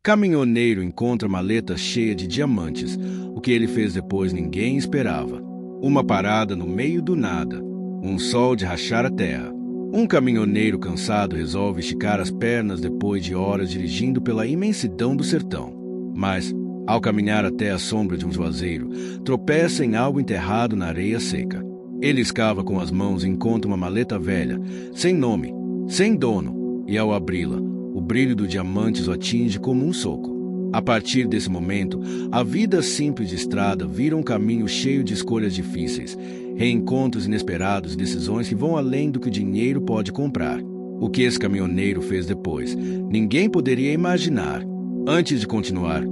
Caminhoneiro encontra maleta cheia de diamantes. O que ele fez depois ninguém esperava. Uma parada no meio do nada. Um sol de rachar a terra. Um caminhoneiro cansado resolve esticar as pernas depois de horas dirigindo pela imensidão do sertão. Mas, ao caminhar até a sombra de um juazeiro, tropeça em algo enterrado na areia seca. Ele escava com as mãos e encontra uma maleta velha, sem nome, sem dono, e ao abri-la, o brilho do diamante o atinge como um soco. A partir desse momento, a vida simples de estrada vira um caminho cheio de escolhas difíceis, reencontros inesperados e decisões que vão além do que o dinheiro pode comprar. O que esse caminhoneiro fez depois, ninguém poderia imaginar. Antes de continuar,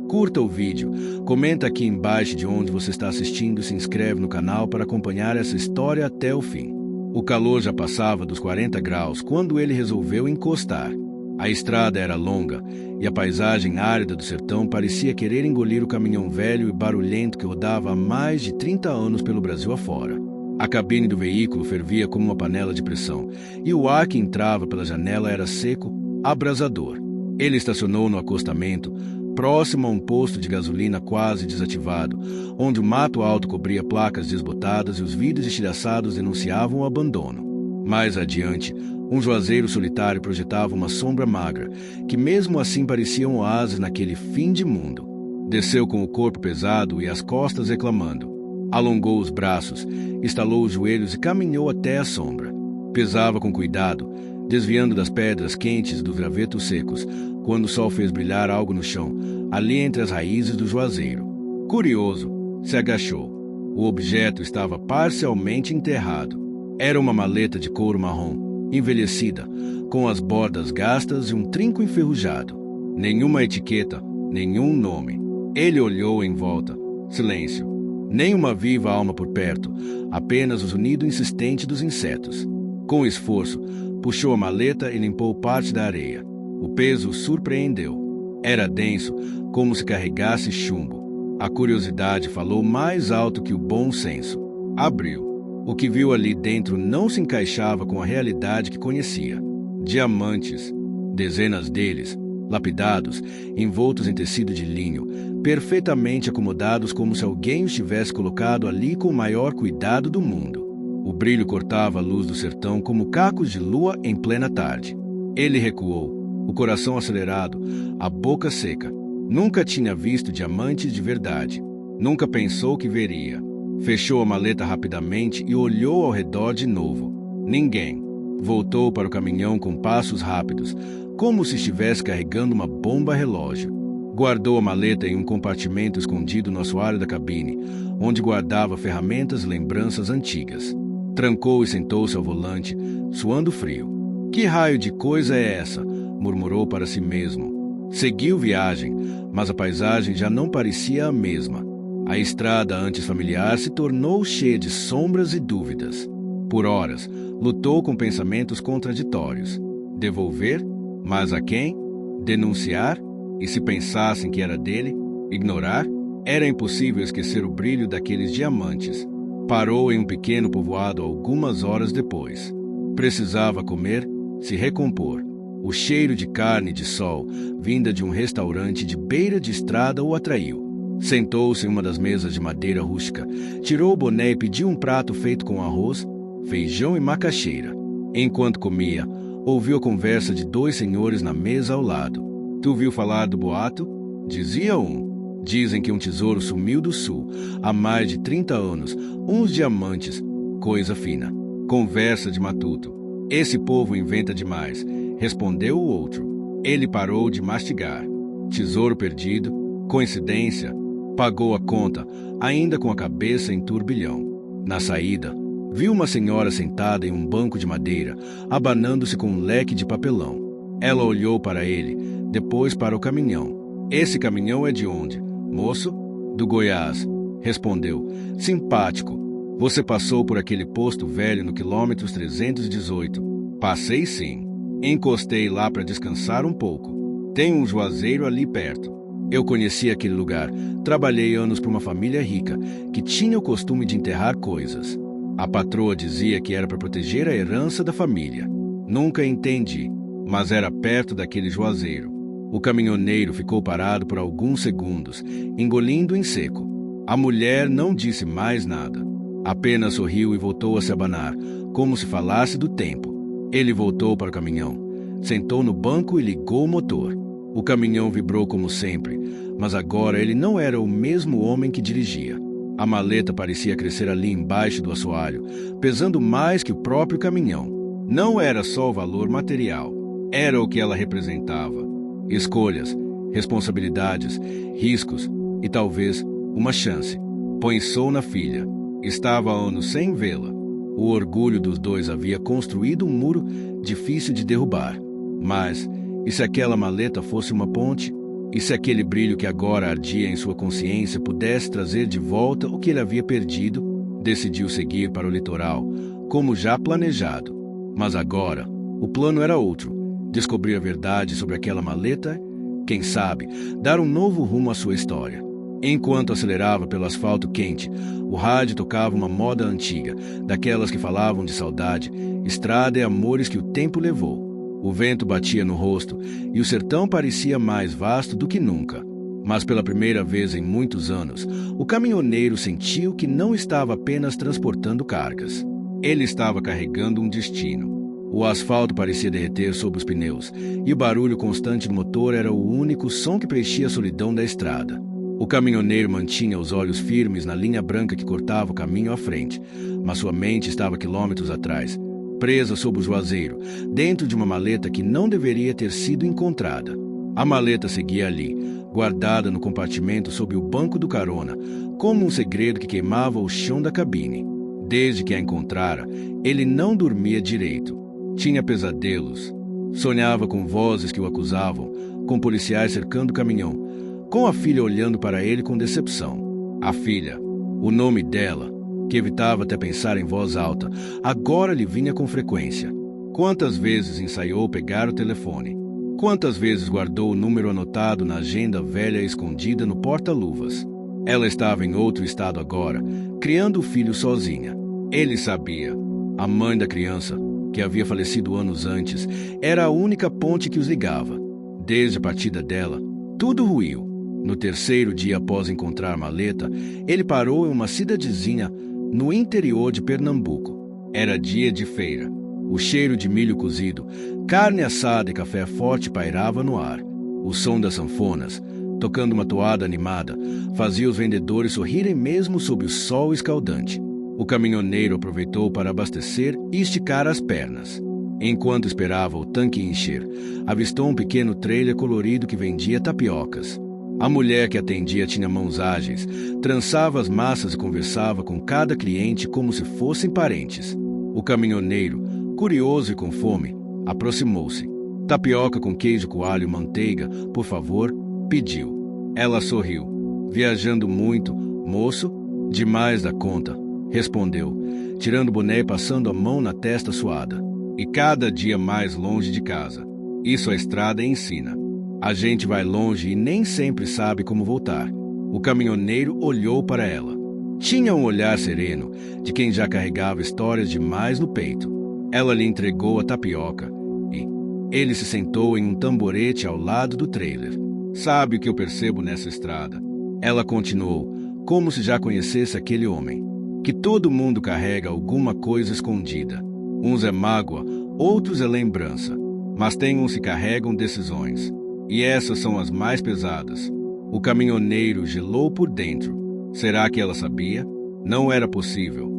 curta o vídeo, comenta aqui embaixo de onde você está assistindo e se inscreve no canal para acompanhar essa história até o fim. O calor já passava dos 40 graus quando ele resolveu encostar. A estrada era longa e a paisagem árida do sertão parecia querer engolir o caminhão velho e barulhento que rodava há mais de 30 anos pelo Brasil afora. A cabine do veículo fervia como uma panela de pressão e o ar que entrava pela janela era seco, abrasador. Ele estacionou no acostamento, próximo a um posto de gasolina quase desativado, onde o mato alto cobria placas desbotadas e os vidros estilhaçados denunciavam o abandono. Mais adiante, um juazeiro solitário projetava uma sombra magra, que mesmo assim parecia um oásis naquele fim de mundo. Desceu com o corpo pesado e as costas reclamando. Alongou os braços, estalou os joelhos e caminhou até a sombra. Pesava com cuidado, desviando das pedras quentes dos gravetos secos, quando o sol fez brilhar algo no chão, ali entre as raízes do juazeiro. Curioso, se agachou. O objeto estava parcialmente enterrado. Era uma maleta de couro marrom, envelhecida, com as bordas gastas e um trinco enferrujado. Nenhuma etiqueta, nenhum nome. Ele olhou em volta. Silêncio. Nem uma viva alma por perto, apenas o zunido insistente dos insetos. Com esforço, puxou a maleta e limpou parte da areia. O peso o surpreendeu. Era denso, como se carregasse chumbo. A curiosidade falou mais alto que o bom senso. Abriu. O que viu ali dentro não se encaixava com a realidade que conhecia. Diamantes, dezenas deles, lapidados, envoltos em tecido de linho, perfeitamente acomodados como se alguém os tivesse colocado ali com o maior cuidado do mundo. O brilho cortava a luz do sertão como cacos de lua em plena tarde. Ele recuou, o coração acelerado, a boca seca. Nunca tinha visto diamantes de verdade. Nunca pensou que veria. Fechou a maleta rapidamente e olhou ao redor de novo. Ninguém. Voltou para o caminhão com passos rápidos, como se estivesse carregando uma bomba-relógio. Guardou a maleta em um compartimento escondido no assoalho da cabine, onde guardava ferramentas e lembranças antigas. Trancou e sentou-se ao volante, suando frio. Que raio de coisa é essa? Murmurou para si mesmo. Seguiu viagem, mas a paisagem já não parecia a mesma. A estrada antes familiar se tornou cheia de sombras e dúvidas. Por horas, lutou com pensamentos contraditórios. Devolver? Mas a quem? Denunciar? E se pensassem que era dele? Ignorar? Era impossível esquecer o brilho daqueles diamantes. Parou em um pequeno povoado algumas horas depois. Precisava comer, se recompor. O cheiro de carne de sol, vinda de um restaurante de beira de estrada, o atraiu. Sentou-se em uma das mesas de madeira rústica, tirou o boné e pediu um prato feito com arroz, feijão e macaxeira. Enquanto comia, ouviu a conversa de dois senhores na mesa ao lado. Tu viu falar do boato? Dizia um. Dizem que um tesouro sumiu do sul, há mais de 30 anos, uns diamantes, coisa fina. Conversa de matuto. Esse povo inventa demais, respondeu o outro. Ele parou de mastigar. Tesouro perdido, coincidência. Pagou a conta, ainda com a cabeça em turbilhão. Na saída, viu uma senhora sentada em um banco de madeira, abanando-se com um leque de papelão. Ela olhou para ele, depois para o caminhão. Esse caminhão é de onde? Moço? Do Goiás, respondeu. Simpático. Você passou por aquele posto velho no quilômetro 318. Passei sim. Encostei lá para descansar um pouco. Tem um juazeiro ali perto. Eu conheci aquele lugar. Trabalhei anos para uma família rica, que tinha o costume de enterrar coisas. A patroa dizia que era para proteger a herança da família. Nunca entendi, mas era perto daquele juazeiro. O caminhoneiro ficou parado por alguns segundos, engolindo em seco. A mulher não disse mais nada. Apenas sorriu e voltou a se abanar, como se falasse do tempo. Ele voltou para o caminhão, sentou no banco e ligou o motor. O caminhão vibrou como sempre, mas agora ele não era o mesmo homem que dirigia. A maleta parecia crescer ali embaixo do assoalho, pesando mais que o próprio caminhão. Não era só o valor material, era o que ela representava. Escolhas, responsabilidades, riscos e talvez uma chance. Pensou na filha. Estava há anos sem vê-la. O orgulho dos dois havia construído um muro difícil de derrubar. Mas, e se aquela maleta fosse uma ponte? E se aquele brilho que agora ardia em sua consciência pudesse trazer de volta o que ele havia perdido? Decidiu seguir para o litoral, como já planejado. Mas agora, o plano era outro. Descobrir a verdade sobre aquela maleta, quem sabe, dar um novo rumo à sua história. Enquanto acelerava pelo asfalto quente, o rádio tocava uma moda antiga, daquelas que falavam de saudade, estrada e amores que o tempo levou. O vento batia no rosto e o sertão parecia mais vasto do que nunca. Mas pela primeira vez em muitos anos, o caminhoneiro sentiu que não estava apenas transportando cargas. Ele estava carregando um destino. O asfalto parecia derreter sob os pneus, e o barulho constante do motor era o único som que preenchia a solidão da estrada. O caminhoneiro mantinha os olhos firmes na linha branca que cortava o caminho à frente, mas sua mente estava quilômetros atrás, presa sob o juazeiro, dentro de uma maleta que não deveria ter sido encontrada. A maleta seguia ali, guardada no compartimento sob o banco do carona, como um segredo que queimava o chão da cabine. Desde que a encontrara, ele não dormia direito. Tinha pesadelos. Sonhava com vozes que o acusavam, com policiais cercando o caminhão, com a filha olhando para ele com decepção. A filha, o nome dela, que evitava até pensar em voz alta, agora lhe vinha com frequência. Quantas vezes ensaiou pegar o telefone? Quantas vezes guardou o número anotado na agenda velha escondida no porta-luvas? Ela estava em outro estado agora, criando o filho sozinha. Ele sabia. A mãe da criança, que havia falecido anos antes, era a única ponte que os ligava. Desde a partida dela, tudo ruiu. No terceiro dia após encontrar a maleta, ele parou em uma cidadezinha no interior de Pernambuco. Era dia de feira. O cheiro de milho cozido, carne assada e café forte pairava no ar. O som das sanfonas, tocando uma toada animada, fazia os vendedores sorrirem mesmo sob o sol escaldante. O caminhoneiro aproveitou para abastecer e esticar as pernas. Enquanto esperava o tanque encher, avistou um pequeno trailer colorido que vendia tapiocas. A mulher que atendia tinha mãos ágeis, trançava as massas e conversava com cada cliente como se fossem parentes. O caminhoneiro, curioso e com fome, aproximou-se. Tapioca com queijo coalho e manteiga, por favor, pediu. Ela sorriu. Viajando muito, moço? Demais da conta, respondeu, tirando o boné e passando a mão na testa suada. E cada dia mais longe de casa. Isso a estrada ensina. A gente vai longe e nem sempre sabe como voltar. O caminhoneiro olhou para ela. Tinha um olhar sereno, de quem já carregava histórias demais no peito. Ela lhe entregou a tapioca e ele se sentou em um tamborete ao lado do trailer. Sabe o que eu percebo nessa estrada? Ela continuou, como se já conhecesse aquele homem. Que todo mundo carrega alguma coisa escondida. Uns é mágoa, outros é lembrança. Mas tem uns que carregam decisões. E essas são as mais pesadas. O caminhoneiro gelou por dentro. Será que ela sabia? Não era possível.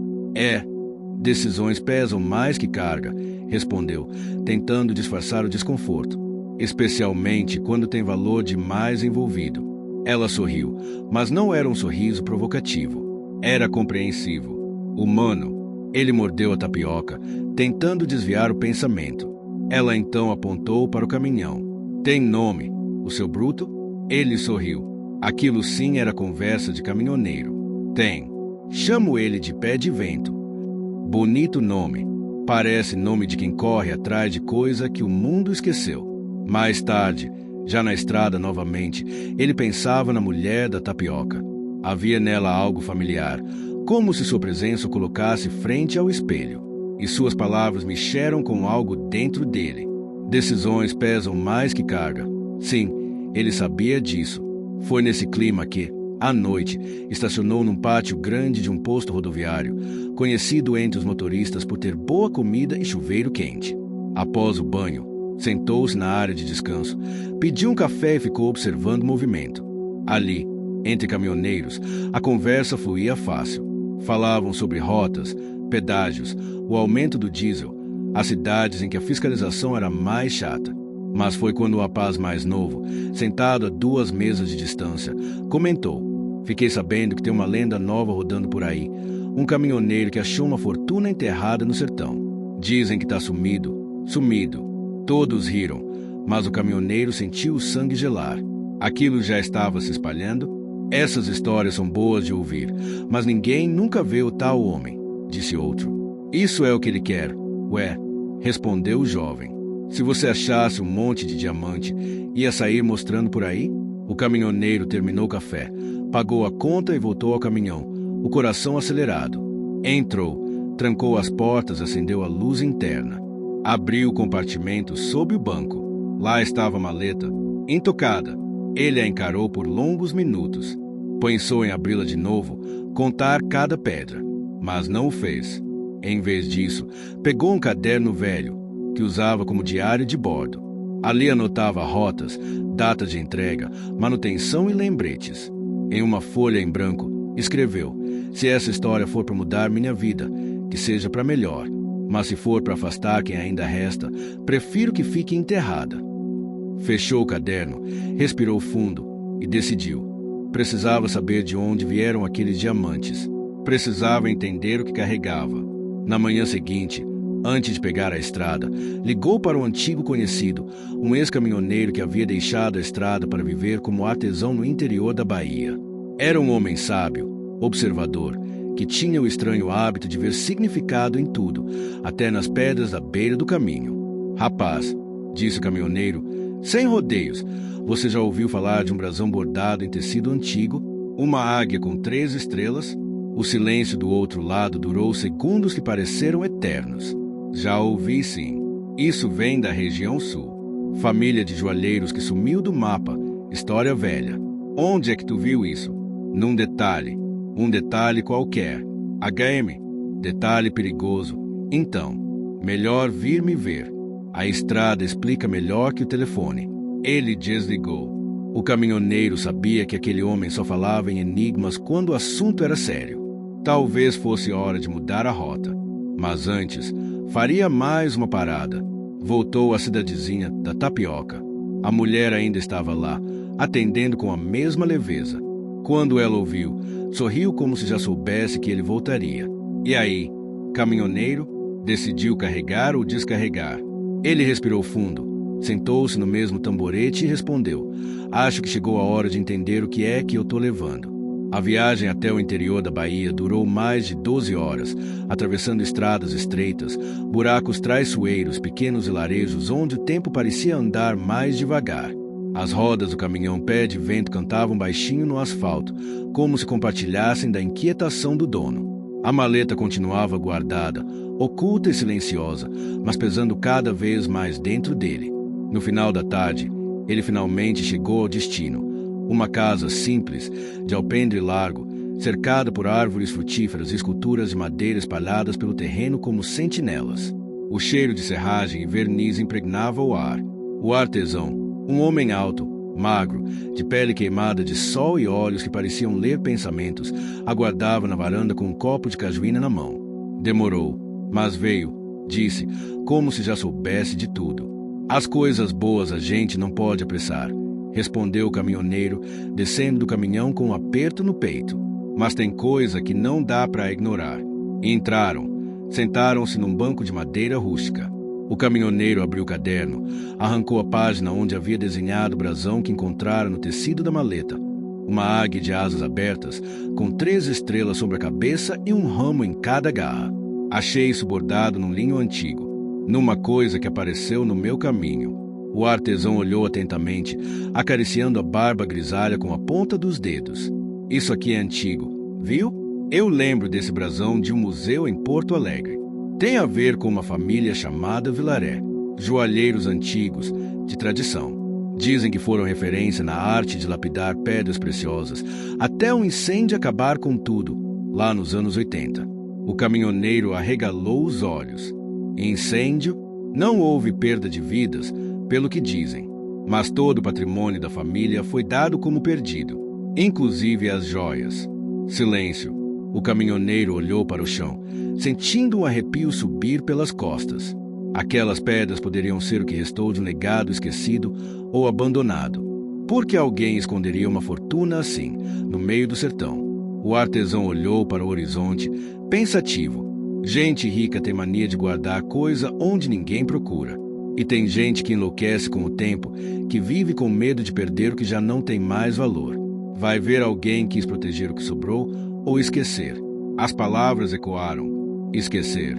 Decisões pesam mais que carga, respondeu, tentando disfarçar o desconforto. Especialmente quando tem valor demais envolvido. Ela sorriu, mas não era um sorriso provocativo. Era compreensivo. Humano. Ele mordeu a tapioca, tentando desviar o pensamento. Ela então apontou para o caminhão. Tem nome, o seu bruto? Ele sorriu. Aquilo sim era conversa de caminhoneiro. Tem. Chamo ele de pé de vento. Bonito nome. Parece nome de quem corre atrás de coisa que o mundo esqueceu. Mais tarde, já na estrada novamente, ele pensava na mulher da tapioca. Havia nela algo familiar, como se sua presença o colocasse frente ao espelho. E suas palavras mexeram com algo dentro dele. Decisões pesam mais que carga. Sim, Ele sabia disso. Foi nesse clima que, à noite, estacionou num pátio grande de um posto rodoviário, conhecido entre os motoristas por ter boa comida e chuveiro quente. Após o banho, sentou-se na área de descanso, pediu um café e ficou observando o movimento. Ali, entre caminhoneiros, a conversa fluía fácil. Falavam sobre rotas, pedágios, o aumento do diesel, as cidades em que a fiscalização era mais chata. Mas foi quando o rapaz mais novo, sentado a 2 mesas de distância, comentou: "Fiquei sabendo que tem uma lenda nova rodando por aí. Um caminhoneiro que achou uma fortuna enterrada no sertão. Dizem que está sumido, sumido." Todos riram, mas o caminhoneiro sentiu o sangue gelar. Aquilo já estava se espalhando. "Essas histórias são boas de ouvir, mas ninguém nunca vê o tal homem", disse outro. "Isso é o que ele quer." "Ué", respondeu o jovem. "Se você achasse um monte de diamante, ia sair mostrando por aí?" O caminhoneiro terminou o café, pagou a conta e voltou ao caminhão, o coração acelerado. Entrou, trancou as portas, acendeu a luz interna. Abriu o compartimento sob o banco. Lá estava a maleta, intocada. Ele a encarou por longos minutos. Pensou em abri-la de novo, contar cada pedra, mas não o fez. Em vez disso, pegou um caderno velho, que usava como diário de bordo. Ali anotava rotas, data de entrega, manutenção e lembretes. Em uma folha em branco, escreveu: "Se essa história for para mudar minha vida, que seja para melhor. Mas se for para afastar quem ainda resta, prefiro que fique enterrada." Fechou o caderno, respirou fundo e decidiu. Precisava saber de onde vieram aqueles diamantes. Precisava entender o que carregava. Na manhã seguinte, antes de pegar a estrada, ligou para um antigo conhecido, um ex-caminhoneiro que havia deixado a estrada para viver como artesão no interior da Bahia. Era um homem sábio, observador, que tinha o estranho hábito de ver significado em tudo, até nas pedras da beira do caminho. "Rapaz", disse o caminhoneiro, sem rodeios, "você já ouviu falar de um brasão bordado em tecido antigo, uma águia com 3 estrelas?" O silêncio do outro lado durou segundos que pareceram eternos. "Já ouvi, sim. Isso vem da região sul. Família de joalheiros que sumiu do mapa. História velha." "Onde é que tu viu isso?" "Num detalhe. Um detalhe qualquer. HM. Detalhe perigoso. Então, melhor vir me ver. A estrada explica melhor que o telefone." Ele desligou. O caminhoneiro sabia que aquele homem só falava em enigmas quando o assunto era sério. Talvez fosse hora de mudar a rota. Mas antes, faria mais uma parada. Voltou à cidadezinha da Tapioca. A mulher ainda estava lá, atendendo com a mesma leveza. Quando ela ouviu, sorriu como se já soubesse que ele voltaria. "E aí, caminhoneiro?" Decidiu carregar ou descarregar. Ele respirou fundo, sentou-se no mesmo tamborete e respondeu: "Acho que chegou a hora de entender o que é que eu tô levando." A viagem até o interior da Bahia durou mais de 12 horas, atravessando estradas estreitas, buracos traiçoeiros, pequenos vilarejos onde o tempo parecia andar mais devagar. As rodas do caminhão pé de vento cantavam baixinho no asfalto, como se compartilhassem da inquietação do dono. A maleta continuava guardada, oculta e silenciosa, mas pesando cada vez mais dentro dele. No final da tarde, ele finalmente chegou ao destino. Uma casa simples, de alpendre largo, cercada por árvores frutíferas e esculturas de madeira espalhadas pelo terreno como sentinelas. O cheiro de serragem e verniz impregnava o ar. O artesão, um homem alto, magro, de pele queimada de sol e olhos que pareciam ler pensamentos, aguardava na varanda com um copo de cajuína na mão. Demorou, mas veio, disse, como se já soubesse de tudo. "As coisas boas a gente não pode apressar", respondeu o caminhoneiro, descendo do caminhão com um aperto no peito. "Mas tem coisa que não dá para ignorar." Entraram, sentaram-se num banco de madeira rústica. O caminhoneiro abriu o caderno, arrancou a página onde havia desenhado o brasão que encontrara no tecido da maleta. Uma águia de asas abertas, com 3 estrelas sobre a cabeça e um ramo em cada garra. "Achei isso bordado num linho antigo, numa coisa que apareceu no meu caminho." O artesão olhou atentamente, acariciando a barba grisalha com a ponta dos dedos. "Isso aqui é antigo, viu? Eu lembro desse brasão de um museu em Porto Alegre. Tem a ver com uma família chamada Vilaré, joalheiros antigos, de tradição. Dizem que foram referência na arte de lapidar pedras preciosas, até um incêndio acabar com tudo, lá nos anos 80. O caminhoneiro arregalou os olhos. Incêndio? Não houve perda de vidas, pelo que dizem, mas todo o patrimônio da família foi dado como perdido, inclusive as joias. Silêncio. O caminhoneiro olhou para o chão, sentindo um arrepio subir pelas costas. Aquelas pedras poderiam ser o que restou de um legado esquecido ou abandonado. Por que alguém esconderia uma fortuna assim, no meio do sertão? O artesão olhou para o horizonte, pensativo. Gente rica tem mania de guardar coisa onde ninguém procura. E tem gente que enlouquece com o tempo, que vive com medo de perder o que já não tem mais valor. Vai ver alguém quis proteger o que sobrou ou esquecer. As palavras ecoaram. Esquecer.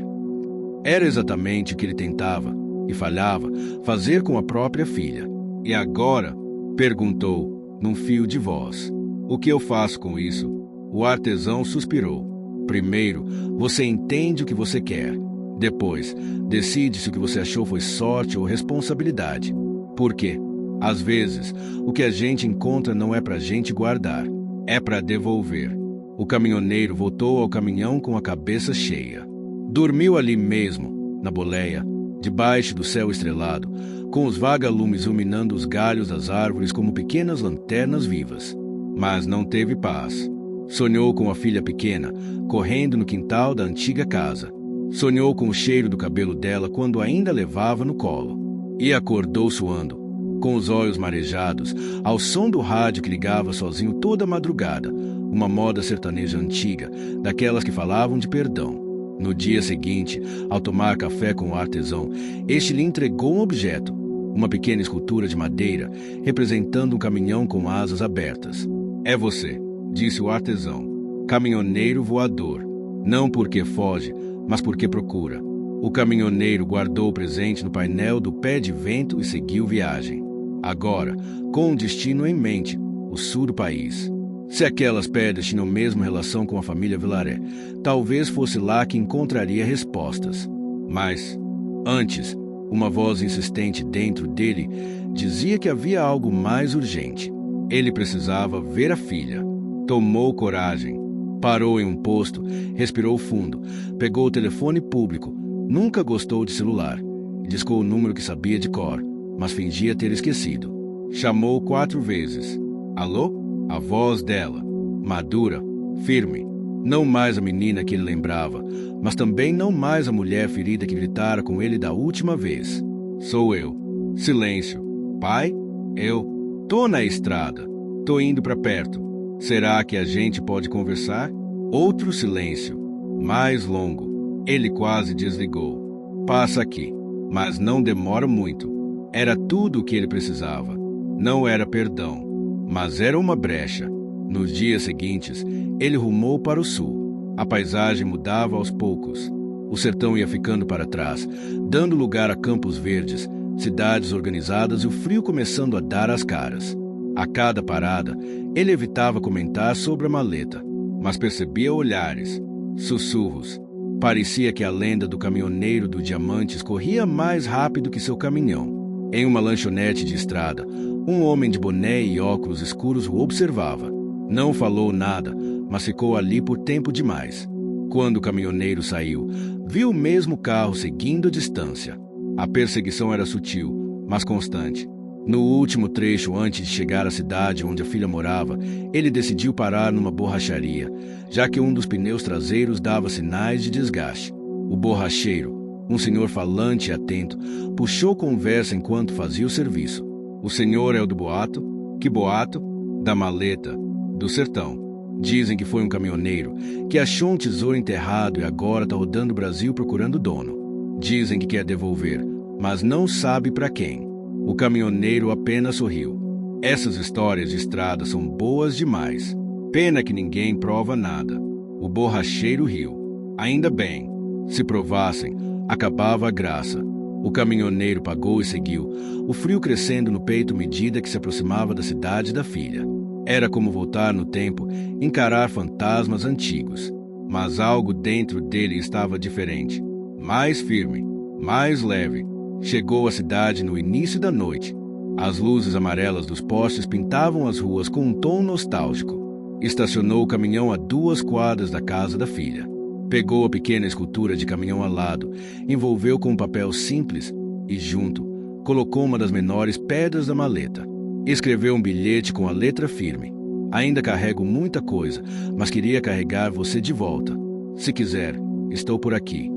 Era exatamente o que ele tentava, e falhava, fazer com a própria filha. E agora? Perguntou, num fio de voz. O que eu faço com isso? O artesão suspirou. Primeiro, você entende o que você quer. Depois, decide se o que você achou foi sorte ou responsabilidade. Por quê? Às vezes, o que a gente encontra não é pra gente guardar, é pra devolver. O caminhoneiro voltou ao caminhão com a cabeça cheia. Dormiu ali mesmo, na boleia, debaixo do céu estrelado, com os vagalumes iluminando os galhos das árvores como pequenas lanternas vivas. Mas não teve paz. Sonhou com a filha pequena, correndo no quintal da antiga casa. Sonhou com o cheiro do cabelo dela quando ainda levava no colo. E acordou suando, com os olhos marejados, ao som do rádio que ligava sozinho toda a madrugada, uma moda sertaneja antiga, daquelas que falavam de perdão. No dia seguinte, ao tomar café com o artesão, este lhe entregou um objeto, uma pequena escultura de madeira, representando um caminhão com asas abertas. É você, disse o artesão, caminhoneiro voador, não porque foge, mas porque procura. O caminhoneiro guardou o presente no painel do pé de vento e seguiu viagem. Agora, com um destino em mente, o sul do país. Se aquelas pedras tinham mesmo relação com a família Vilaré, talvez fosse lá que encontraria respostas. Mas, antes, uma voz insistente dentro dele dizia que havia algo mais urgente. Ele precisava ver a filha. Tomou coragem. Parou em um posto, respirou fundo, pegou o telefone público. Nunca gostou de celular. Discou o número que sabia de cor, mas fingia ter esquecido. Chamou 4 vezes. Alô? A voz dela, madura, firme. Não mais a menina que ele lembrava, mas também não mais a mulher ferida que gritara com ele da última vez. Sou eu. Silêncio. Pai? Eu. Tô na estrada. Tô indo para perto. Será que a gente pode conversar? Outro silêncio. Mais longo. Ele quase desligou. Passa aqui. Mas não demora muito. Era tudo o que ele precisava. Não era perdão, mas era uma brecha. Nos dias seguintes, ele rumou para o sul. A paisagem mudava aos poucos. O sertão ia ficando para trás, dando lugar a campos verdes, cidades organizadas e o frio começando a dar as caras. A cada parada, ele evitava comentar sobre a maleta, mas percebia olhares, sussurros. Parecia que a lenda do caminhoneiro do Diamantes corria mais rápido que seu caminhão. Em uma lanchonete de estrada, um homem de boné e óculos escuros o observava. Não falou nada, mas ficou ali por tempo demais. Quando o caminhoneiro saiu, viu o mesmo carro seguindo a distância. A perseguição era sutil, mas constante. No último trecho antes de chegar à cidade onde a filha morava, ele decidiu parar numa borracharia, já que um dos pneus traseiros dava sinais de desgaste. O borracheiro, um senhor falante e atento, puxou conversa enquanto fazia o serviço. O senhor é o do boato? Que boato? Da maleta, do sertão. Dizem que foi um caminhoneiro que achou um tesouro enterrado e agora está rodando o Brasil procurando o dono. Dizem que quer devolver, mas não sabe para quem. O caminhoneiro apenas sorriu. Essas histórias de estrada são boas demais. Pena que ninguém prova nada. O borracheiro riu. Ainda bem. Se provassem, acabava a graça. O caminhoneiro pagou e seguiu, o frio crescendo no peito à medida que se aproximava da cidade da filha. Era como voltar no tempo, encarar fantasmas antigos. Mas algo dentro dele estava diferente. Mais firme, mais leve. Chegou à cidade no início da noite. As luzes amarelas dos postes pintavam as ruas com um tom nostálgico. Estacionou o caminhão a 2 quadras da casa da filha. Pegou a pequena escultura de caminhão alado, envolveu com um papel simples e, junto, colocou uma das menores pedras da maleta. Escreveu um bilhete com a letra firme. Ainda carrego muita coisa, mas queria carregar você de volta. Se quiser, estou por aqui.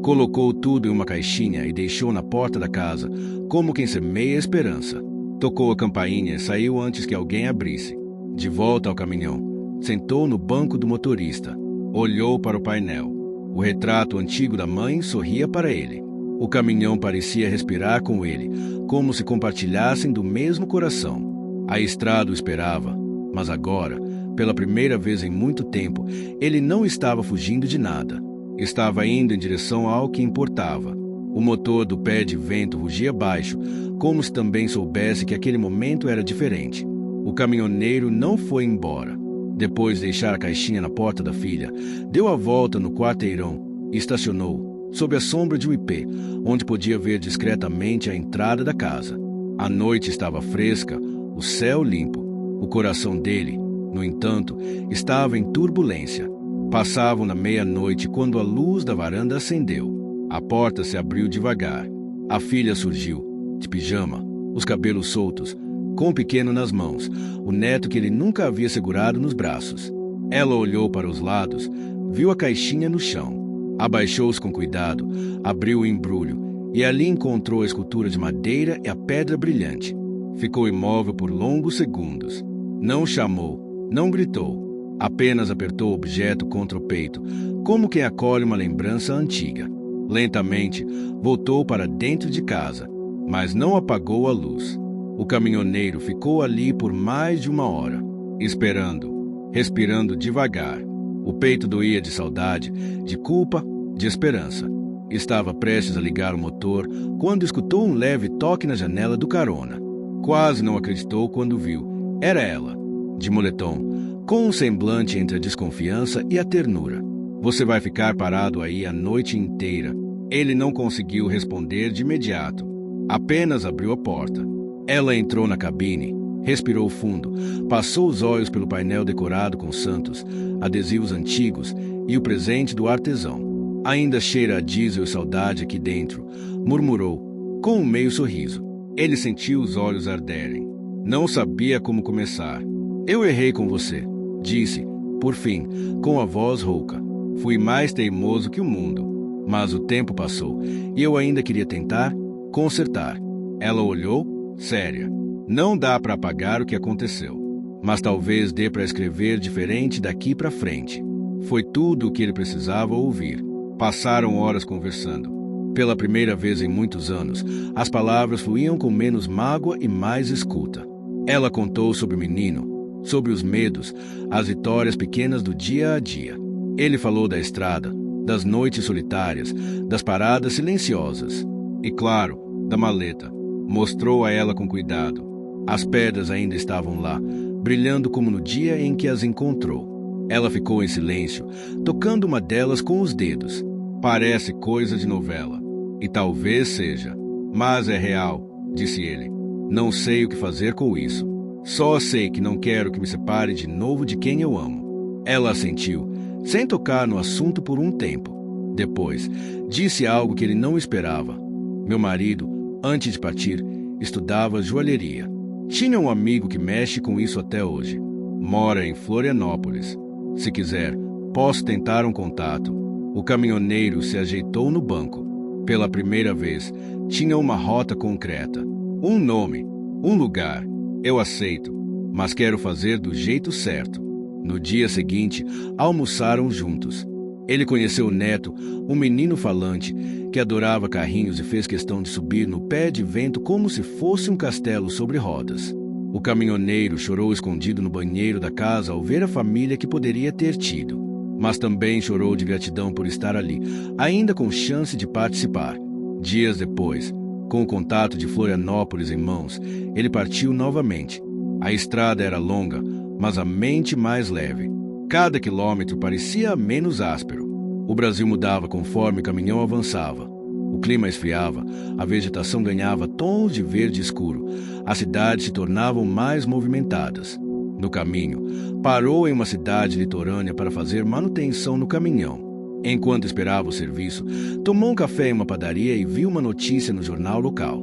Colocou tudo em uma caixinha e deixou na porta da casa, como quem semeia esperança. Tocou a campainha e saiu antes que alguém abrisse. De volta ao caminhão, sentou no banco do motorista. Olhou para o painel. O retrato antigo da mãe sorria para ele. O caminhão parecia respirar com ele, como se compartilhassem do mesmo coração. A estrada o esperava, mas agora, pela primeira vez em muito tempo, ele não estava fugindo de nada. Estava indo em direção ao que importava. O motor do pé de vento rugia baixo, como se também soubesse que aquele momento era diferente. O caminhoneiro não foi embora. Depois de deixar a caixinha na porta da filha, deu a volta no quarteirão e estacionou, sob a sombra de um ipê, onde podia ver discretamente a entrada da casa. A noite estava fresca, o céu limpo. O coração dele, no entanto, estava em turbulência. Passavam na meia-noite quando a luz da varanda acendeu. A porta se abriu devagar. A filha surgiu, de pijama, os cabelos soltos, com o pequeno nas mãos, o neto que ele nunca havia segurado nos braços. Ela olhou para os lados, viu a caixinha no chão. Abaixou-se com cuidado, abriu o embrulho e ali encontrou a escultura de madeira e a pedra brilhante. Ficou imóvel por longos segundos. Não chamou, não gritou. Apenas apertou o objeto contra o peito, como quem acolhe uma lembrança antiga. Lentamente, voltou para dentro de casa, mas não apagou a luz. O caminhoneiro ficou ali por mais de 1 hora, esperando, respirando devagar. O peito doía de saudade, de culpa, de esperança. Estava prestes a ligar o motor quando escutou um leve toque na janela do carona. Quase não acreditou quando viu. Era ela, de moletom, com um semblante entre a desconfiança e a ternura. Você vai ficar parado aí a noite inteira. Ele não conseguiu responder de imediato. Apenas abriu a porta. Ela entrou na cabine, respirou fundo, passou os olhos pelo painel decorado com santos, adesivos antigos e o presente do artesão. Ainda cheira a diesel e saudade aqui dentro, murmurou, com um meio sorriso. Ele sentiu os olhos arderem. Não sabia como começar. Eu errei com você, disse, por fim, com a voz rouca. Fui mais teimoso que o mundo. Mas o tempo passou e eu ainda queria tentar consertar. Ela olhou, séria. Não dá para apagar o que aconteceu, mas talvez dê para escrever diferente daqui para frente. Foi tudo o que ele precisava ouvir. Passaram horas conversando. Pela primeira vez em muitos anos, as palavras fluíam com menos mágoa e mais escuta. Ela contou sobre o menino, sobre os medos, as vitórias pequenas do dia a dia. Ele falou da estrada, das noites solitárias, das paradas silenciosas. E, claro, da maleta. Mostrou a ela com cuidado. As pedras ainda estavam lá, brilhando como no dia em que as encontrou. Ela ficou em silêncio, tocando uma delas com os dedos. Parece coisa de novela. E talvez seja. Mas é real, disse ele. Não sei o que fazer com isso. Só sei que não quero que me separe de novo de quem eu amo. Ela assentiu, sem tocar no assunto por um tempo. Depois, disse algo que ele não esperava. Meu marido, antes de partir, estudava joalheria. Tinha um amigo que mexe com isso até hoje. Mora em Florianópolis. Se quiser, posso tentar um contato. O caminhoneiro se ajeitou no banco. Pela primeira vez, tinha uma rota concreta. Um nome, um lugar. Eu aceito, mas quero fazer do jeito certo. No dia seguinte, almoçaram juntos. Ele conheceu o neto, um menino falante, que adorava carrinhos e fez questão de subir no pé de vento como se fosse um castelo sobre rodas. O caminhoneiro chorou escondido no banheiro da casa ao ver a família que poderia ter tido. Mas também chorou de gratidão por estar ali, ainda com chance de participar. Dias depois, com o contato de Florianópolis em mãos, ele partiu novamente. A estrada era longa, mas a mente mais leve. Cada quilômetro parecia menos áspero. O Brasil mudava conforme o caminhão avançava. O clima esfriava, a vegetação ganhava tons de verde escuro, as cidades se tornavam mais movimentadas. No caminho, parou em uma cidade litorânea para fazer manutenção no caminhão. Enquanto esperava o serviço, tomou um café em uma padaria e viu uma notícia no jornal local.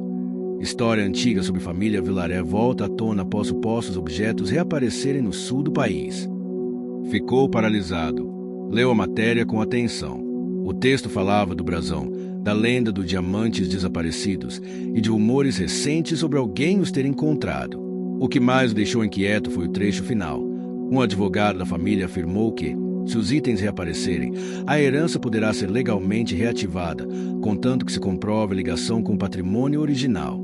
História antiga sobre família Vilaré volta à tona após supostos objetos reaparecerem no sul do país. Ficou paralisado. Leu a matéria com atenção. O texto falava do brasão, da lenda dos diamantes desaparecidos e de rumores recentes sobre alguém os ter encontrado. O que mais o deixou inquieto foi o trecho final. Um advogado da família afirmou que, se os itens reaparecerem, a herança poderá ser legalmente reativada, contanto que se comprove a ligação com o patrimônio original.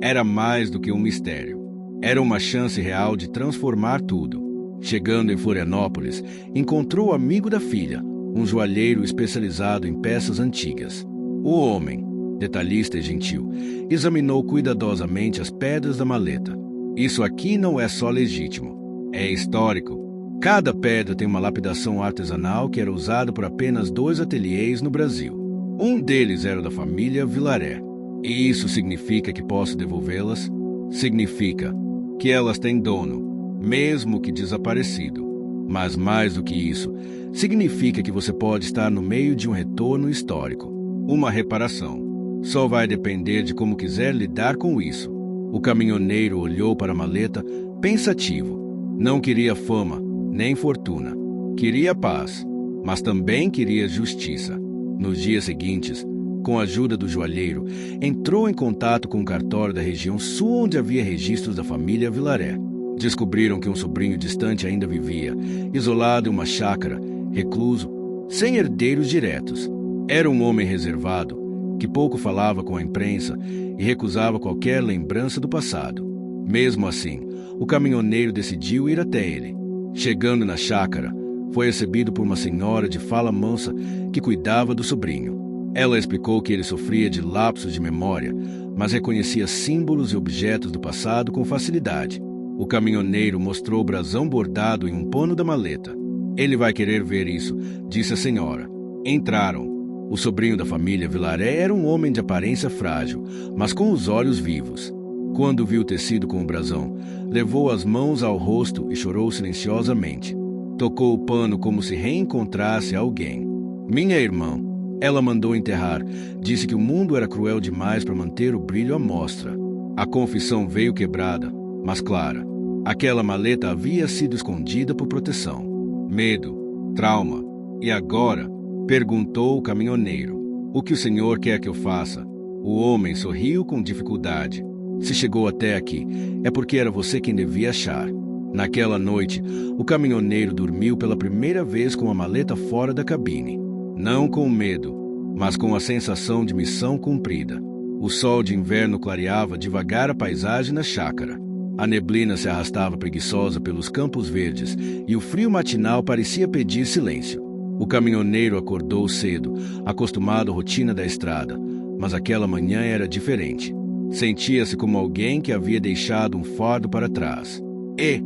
Era mais do que um mistério. Era uma chance real de transformar tudo. Chegando em Florianópolis, encontrou o amigo da filha, um joalheiro especializado em peças antigas. O homem, detalhista e gentil, examinou cuidadosamente as pedras da maleta. Isso aqui não é só legítimo, é histórico. Cada pedra tem uma lapidação artesanal que era usada por apenas 2 ateliês no Brasil. Um deles era da família Vilaré. E isso significa que posso devolvê-las? Significa que elas têm dono, mesmo que desaparecido. Mas mais do que isso, significa que você pode estar no meio de um retorno histórico, uma reparação. Só vai depender de como quiser lidar com isso. O caminhoneiro olhou para a maleta, pensativo. Não queria fama, nem fortuna. Queria paz, mas também queria justiça. Nos dias seguintes, com a ajuda do joalheiro, entrou em contato com o cartório da região sul onde havia registros da família Vilaré. Descobriram que um sobrinho distante ainda vivia, isolado em uma chácara, recluso, sem herdeiros diretos. Era um homem reservado, que pouco falava com a imprensa e recusava qualquer lembrança do passado. Mesmo assim, o caminhoneiro decidiu ir até ele. Chegando na chácara, foi recebido por uma senhora de fala mansa que cuidava do sobrinho. Ela explicou que ele sofria de lapsos de memória, mas reconhecia símbolos e objetos do passado com facilidade. O caminhoneiro mostrou o brasão bordado em um pano da maleta. Ele vai querer ver isso, disse a senhora. Entraram. O sobrinho da família Vilaré era um homem de aparência frágil, mas com os olhos vivos. Quando viu o tecido com o brasão, levou as mãos ao rosto e chorou silenciosamente. Tocou o pano como se reencontrasse alguém. Minha irmã, ela mandou enterrar. Disse que o mundo era cruel demais para manter o brilho à mostra. A confissão veio quebrada, mas clara. Aquela maleta havia sido escondida por proteção. Medo, trauma. E agora? Perguntou o caminhoneiro. O que o senhor quer que eu faça? O homem sorriu com dificuldade. Se chegou até aqui, é porque era você quem devia achar. Naquela noite, o caminhoneiro dormiu pela primeira vez com a maleta fora da cabine. Não com medo, mas com a sensação de missão cumprida. O sol de inverno clareava devagar a paisagem na chácara. A neblina se arrastava preguiçosa pelos campos verdes e o frio matinal parecia pedir silêncio. O caminhoneiro acordou cedo, acostumado à rotina da estrada, mas aquela manhã era diferente. Sentia-se como alguém que havia deixado um fardo para trás. E,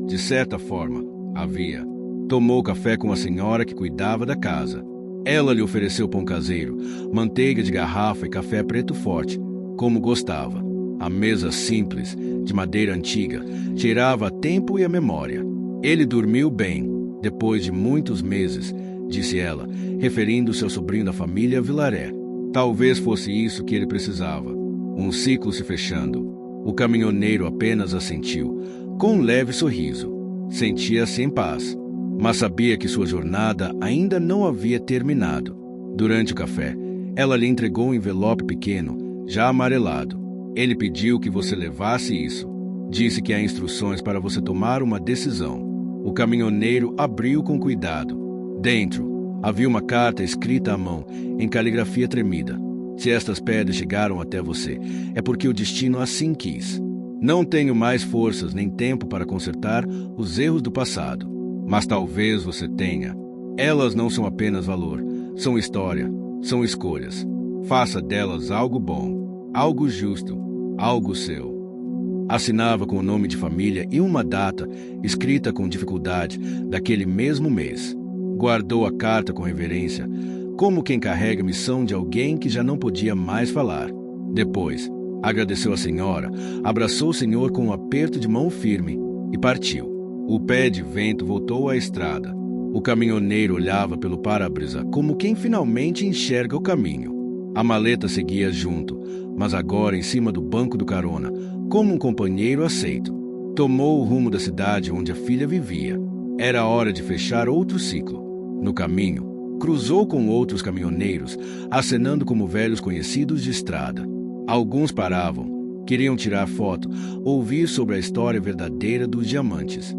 de certa forma, havia. Tomou café com a senhora que cuidava da casa. Ela lhe ofereceu pão caseiro, manteiga de garrafa e café preto forte, como gostava. A mesa simples, de madeira antiga, cheirava a tempo e a memória. Ele dormiu bem, depois de muitos meses, disse ela, referindo-se ao sobrinho da família Vilaré. Talvez fosse isso que ele precisava. Um ciclo se fechando. O caminhoneiro apenas assentiu, com um leve sorriso. Sentia-se em paz, mas sabia que sua jornada ainda não havia terminado. Durante o café, ela lhe entregou um envelope pequeno, já amarelado. Ele pediu que você levasse isso. Disse que há instruções para você tomar uma decisão. O caminhoneiro abriu com cuidado. Dentro, havia uma carta escrita à mão, em caligrafia tremida. Se estas pedras chegaram até você, é porque o destino assim quis. Não tenho mais forças nem tempo para consertar os erros do passado. Mas talvez você tenha. Elas não são apenas valor, são história, são escolhas. Faça delas algo bom, algo justo, algo seu. Assinava com o nome de família e uma data, escrita com dificuldade, daquele mesmo mês. Guardou a carta com reverência, como quem carrega a missão de alguém que já não podia mais falar. Depois, agradeceu a senhora, abraçou o senhor com um aperto de mão firme e partiu. O pé de vento voltou à estrada. O caminhoneiro olhava pelo para-brisa como quem finalmente enxerga o caminho. A maleta seguia junto, mas agora em cima do banco do carona, como um companheiro aceito. Tomou o rumo da cidade onde a filha vivia. Era hora de fechar outro ciclo. No caminho, cruzou com outros caminhoneiros, acenando como velhos conhecidos de estrada. Alguns paravam, queriam tirar foto, ouvir sobre a história verdadeira dos diamantes.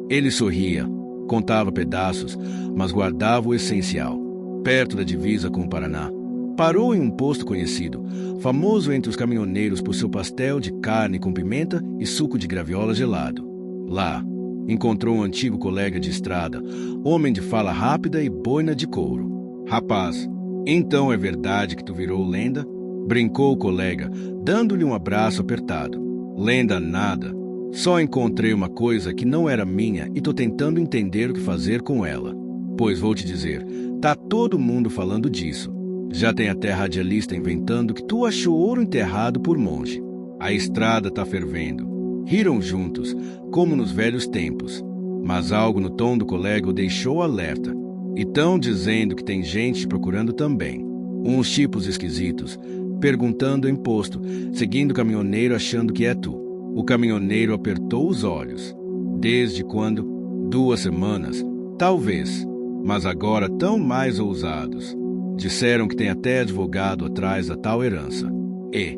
Ele sorria, contava pedaços, mas guardava o essencial. Perto da divisa com o Paraná, parou em um posto conhecido, famoso entre os caminhoneiros por seu pastel de carne com pimenta e suco de graviola gelado. Lá, encontrou um antigo colega de estrada, homem de fala rápida e boina de couro. Rapaz, então é verdade que tu virou lenda? Brincou o colega, dando-lhe um abraço apertado. Lenda nada. Só encontrei uma coisa que não era minha e tô tentando entender o que fazer com ela. Pois vou te dizer, tá todo mundo falando disso. Já tem até radialista inventando que tu achou ouro enterrado por monge. A estrada tá fervendo. Riram juntos, como nos velhos tempos. Mas algo no tom do colega o deixou alerta. E tão dizendo que tem gente procurando também. Uns tipos esquisitos, perguntando o imposto, seguindo o caminhoneiro achando que é tu. O caminhoneiro apertou os olhos. Desde quando? 2 semanas? Talvez. Mas agora tão mais ousados. Disseram que tem até advogado atrás da tal herança. E,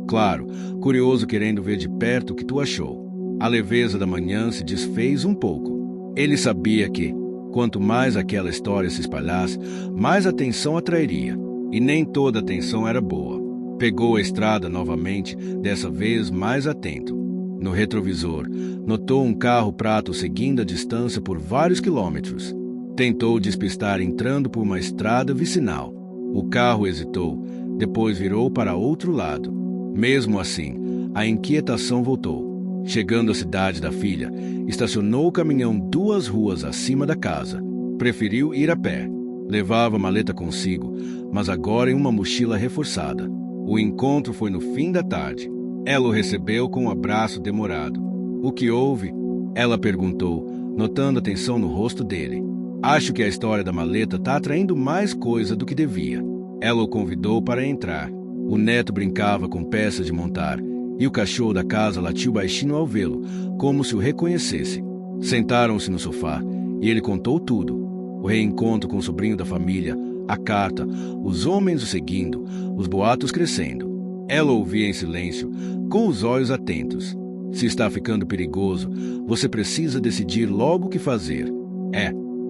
claro, curioso querendo ver de perto o que tu achou. A leveza da manhã se desfez um pouco. Ele sabia que, quanto mais aquela história se espalhasse, mais atenção atrairia. E nem toda atenção era boa. Pegou a estrada novamente, dessa vez mais atento. No retrovisor, notou um carro prato seguindo a distância por vários quilômetros. Tentou despistar entrando por uma estrada vicinal. O carro hesitou, depois virou para outro lado. Mesmo assim, a inquietação voltou. Chegando à cidade da filha, estacionou o caminhão 2 ruas acima da casa. Preferiu ir a pé. Levava a maleta consigo, mas agora em uma mochila reforçada. O encontro foi no fim da tarde. Ela o recebeu com um abraço demorado. O que houve? Ela perguntou, notando a tensão no rosto dele. Acho que a história da maleta está atraindo mais coisa do que devia. Ela o convidou para entrar. O neto brincava com peças de montar, e o cachorro da casa latiu baixinho ao vê-lo, como se o reconhecesse. Sentaram-se no sofá, e ele contou tudo. O reencontro com o sobrinho da família, a carta, os homens o seguindo, os boatos crescendo. Ela ouvia em silêncio, com os olhos atentos. Se está ficando perigoso, você precisa decidir logo o que fazer.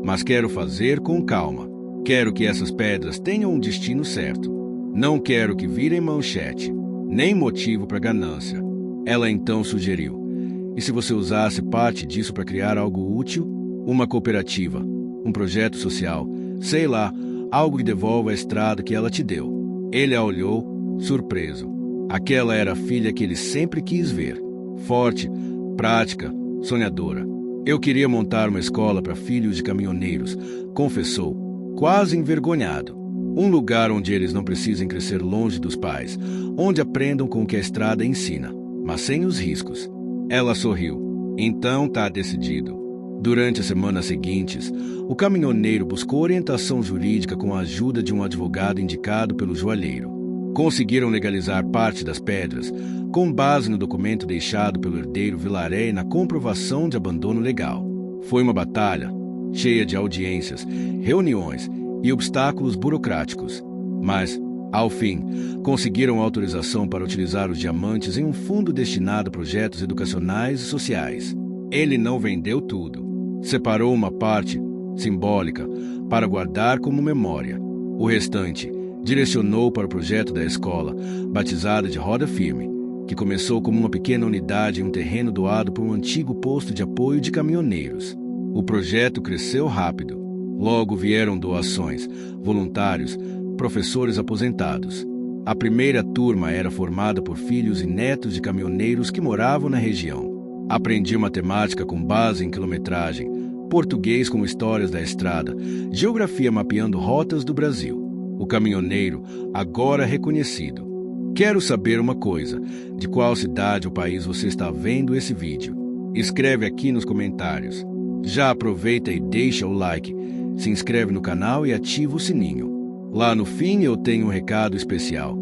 Mas quero fazer com calma. Quero que essas pedras tenham um destino certo. Não quero que virem manchete, nem motivo para ganância. Ela então sugeriu. E se você usasse parte disso para criar algo útil? Uma cooperativa, um projeto social, sei lá, algo que devolva a estrada que ela te deu. Ele a olhou, surpreso. Aquela era a filha que ele sempre quis ver. Forte, prática, sonhadora. Eu queria montar uma escola para filhos de caminhoneiros, confessou, quase envergonhado. Um lugar onde eles não precisem crescer longe dos pais, onde aprendam com o que a estrada ensina, mas sem os riscos. Ela sorriu. Então tá decidido. Durante as semanas seguintes, o caminhoneiro buscou orientação jurídica com a ajuda de um advogado indicado pelo joalheiro. Conseguiram legalizar parte das pedras, com base no documento deixado pelo herdeiro Vilaré na comprovação de abandono legal. Foi uma batalha, cheia de audiências, reuniões e obstáculos burocráticos. Mas, ao fim, conseguiram autorização para utilizar os diamantes em um fundo destinado a projetos educacionais e sociais. Ele não vendeu tudo. Separou uma parte, simbólica, para guardar como memória. O restante direcionou para o projeto da escola, batizada de Roda Firme, que começou como uma pequena unidade em um terreno doado por um antigo posto de apoio de caminhoneiros. O projeto cresceu rápido. Logo vieram doações, voluntários, professores aposentados. A primeira turma era formada por filhos e netos de caminhoneiros que moravam na região. Aprendiam matemática com base em quilometragem, português com histórias da estrada, geografia mapeando rotas do Brasil. O caminhoneiro, agora reconhecido. Quero saber uma coisa: de qual cidade ou país você está vendo esse vídeo? Escreve aqui nos comentários. Já aproveita e deixa o like, se inscreve no canal e ativa o sininho. Lá no fim eu tenho um recado especial,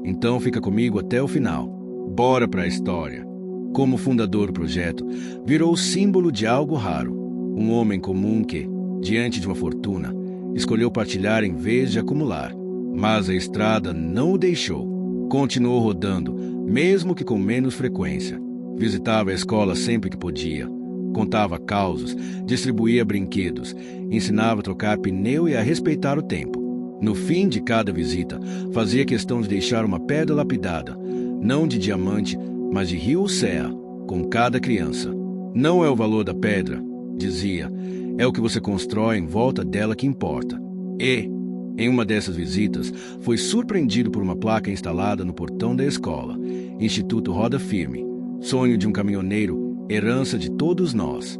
então fica comigo até o final. Bora para a história. Como fundador do projeto, virou símbolo de algo raro. Um homem comum que, diante de uma fortuna, escolheu partilhar em vez de acumular. Mas a estrada não o deixou. Continuou rodando, mesmo que com menos frequência. Visitava a escola sempre que podia. Contava causos, distribuía brinquedos, ensinava a trocar pneu e a respeitar o tempo. No fim de cada visita, fazia questão de deixar uma pedra lapidada, não de diamante, mas de rio ou serra, com cada criança. Não é o valor da pedra, dizia, é o que você constrói em volta dela que importa. E, em uma dessas visitas, foi surpreendido por uma placa instalada no portão da escola, Instituto Roda Firme, sonho de um caminhoneiro, herança de todos nós.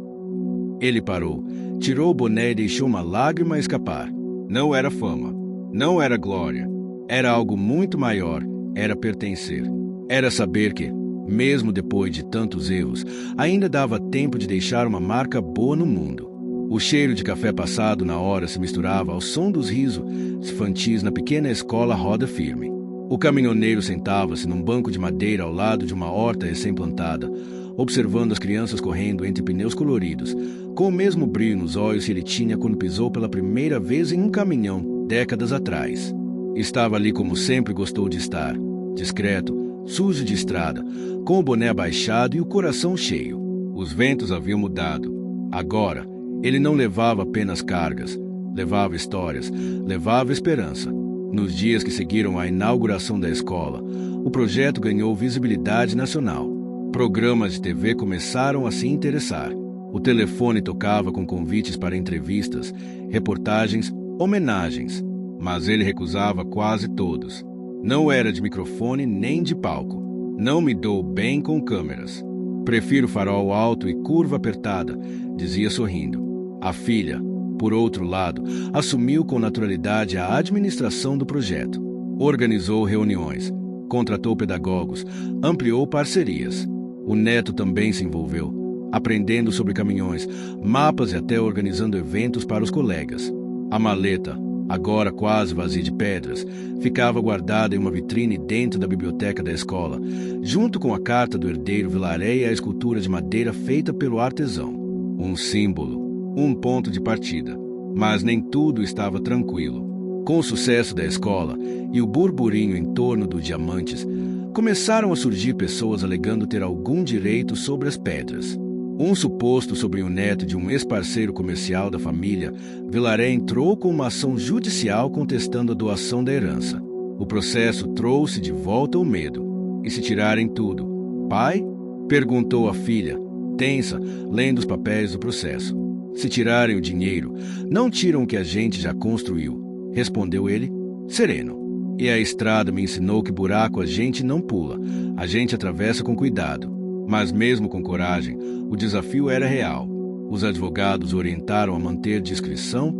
Ele parou, tirou o boné e deixou uma lágrima escapar. Não era fama, não era glória, era algo muito maior, era pertencer. Era saber que, mesmo depois de tantos erros, ainda dava tempo de deixar uma marca boa no mundo. O cheiro de café passado na hora se misturava ao som dos risos infantis na pequena escola Roda Firme. O caminhoneiro sentava-se num banco de madeira ao lado de uma horta recém-plantada, observando as crianças correndo entre pneus coloridos, com o mesmo brilho nos olhos que ele tinha quando pisou pela primeira vez em um caminhão, décadas atrás. Estava ali como sempre gostou de estar, discreto, sujo de estrada, com o boné abaixado e o coração cheio. Os ventos haviam mudado. Agora, ele não levava apenas cargas, levava histórias, levava esperança. Nos dias que seguiram a inauguração da escola, o projeto ganhou visibilidade nacional. Programas de TV começaram a se interessar. O telefone tocava com convites para entrevistas, reportagens, homenagens, mas ele recusava quase todos. Não era de microfone nem de palco. Não me dou bem com câmeras. Prefiro farol alto e curva apertada, dizia sorrindo. A filha, por outro lado, assumiu com naturalidade a administração do projeto. Organizou reuniões, contratou pedagogos, ampliou parcerias. O neto também se envolveu, aprendendo sobre caminhões, mapas e até organizando eventos para os colegas. A maleta, agora quase vazia de pedras, ficava guardada em uma vitrine dentro da biblioteca da escola, junto com a carta do herdeiro Vilaré e a escultura de madeira feita pelo artesão. Um símbolo, um ponto de partida. Mas nem tudo estava tranquilo. Com o sucesso da escola e o burburinho em torno dos diamantes, começaram a surgir pessoas alegando ter algum direito sobre as pedras. Um suposto sobrinho neto de um ex-parceiro comercial da família, Vilaré entrou com uma ação judicial contestando a doação da herança. O processo trouxe de volta o medo. E se tirarem tudo? Pai? Perguntou a filha, tensa, lendo os papéis do processo. Se tirarem o dinheiro, não tiram o que a gente já construiu, respondeu ele, sereno. E a estrada me ensinou que buraco a gente não pula, a gente atravessa com cuidado. Mas mesmo com coragem, o desafio era real. Os advogados orientaram a manter discrição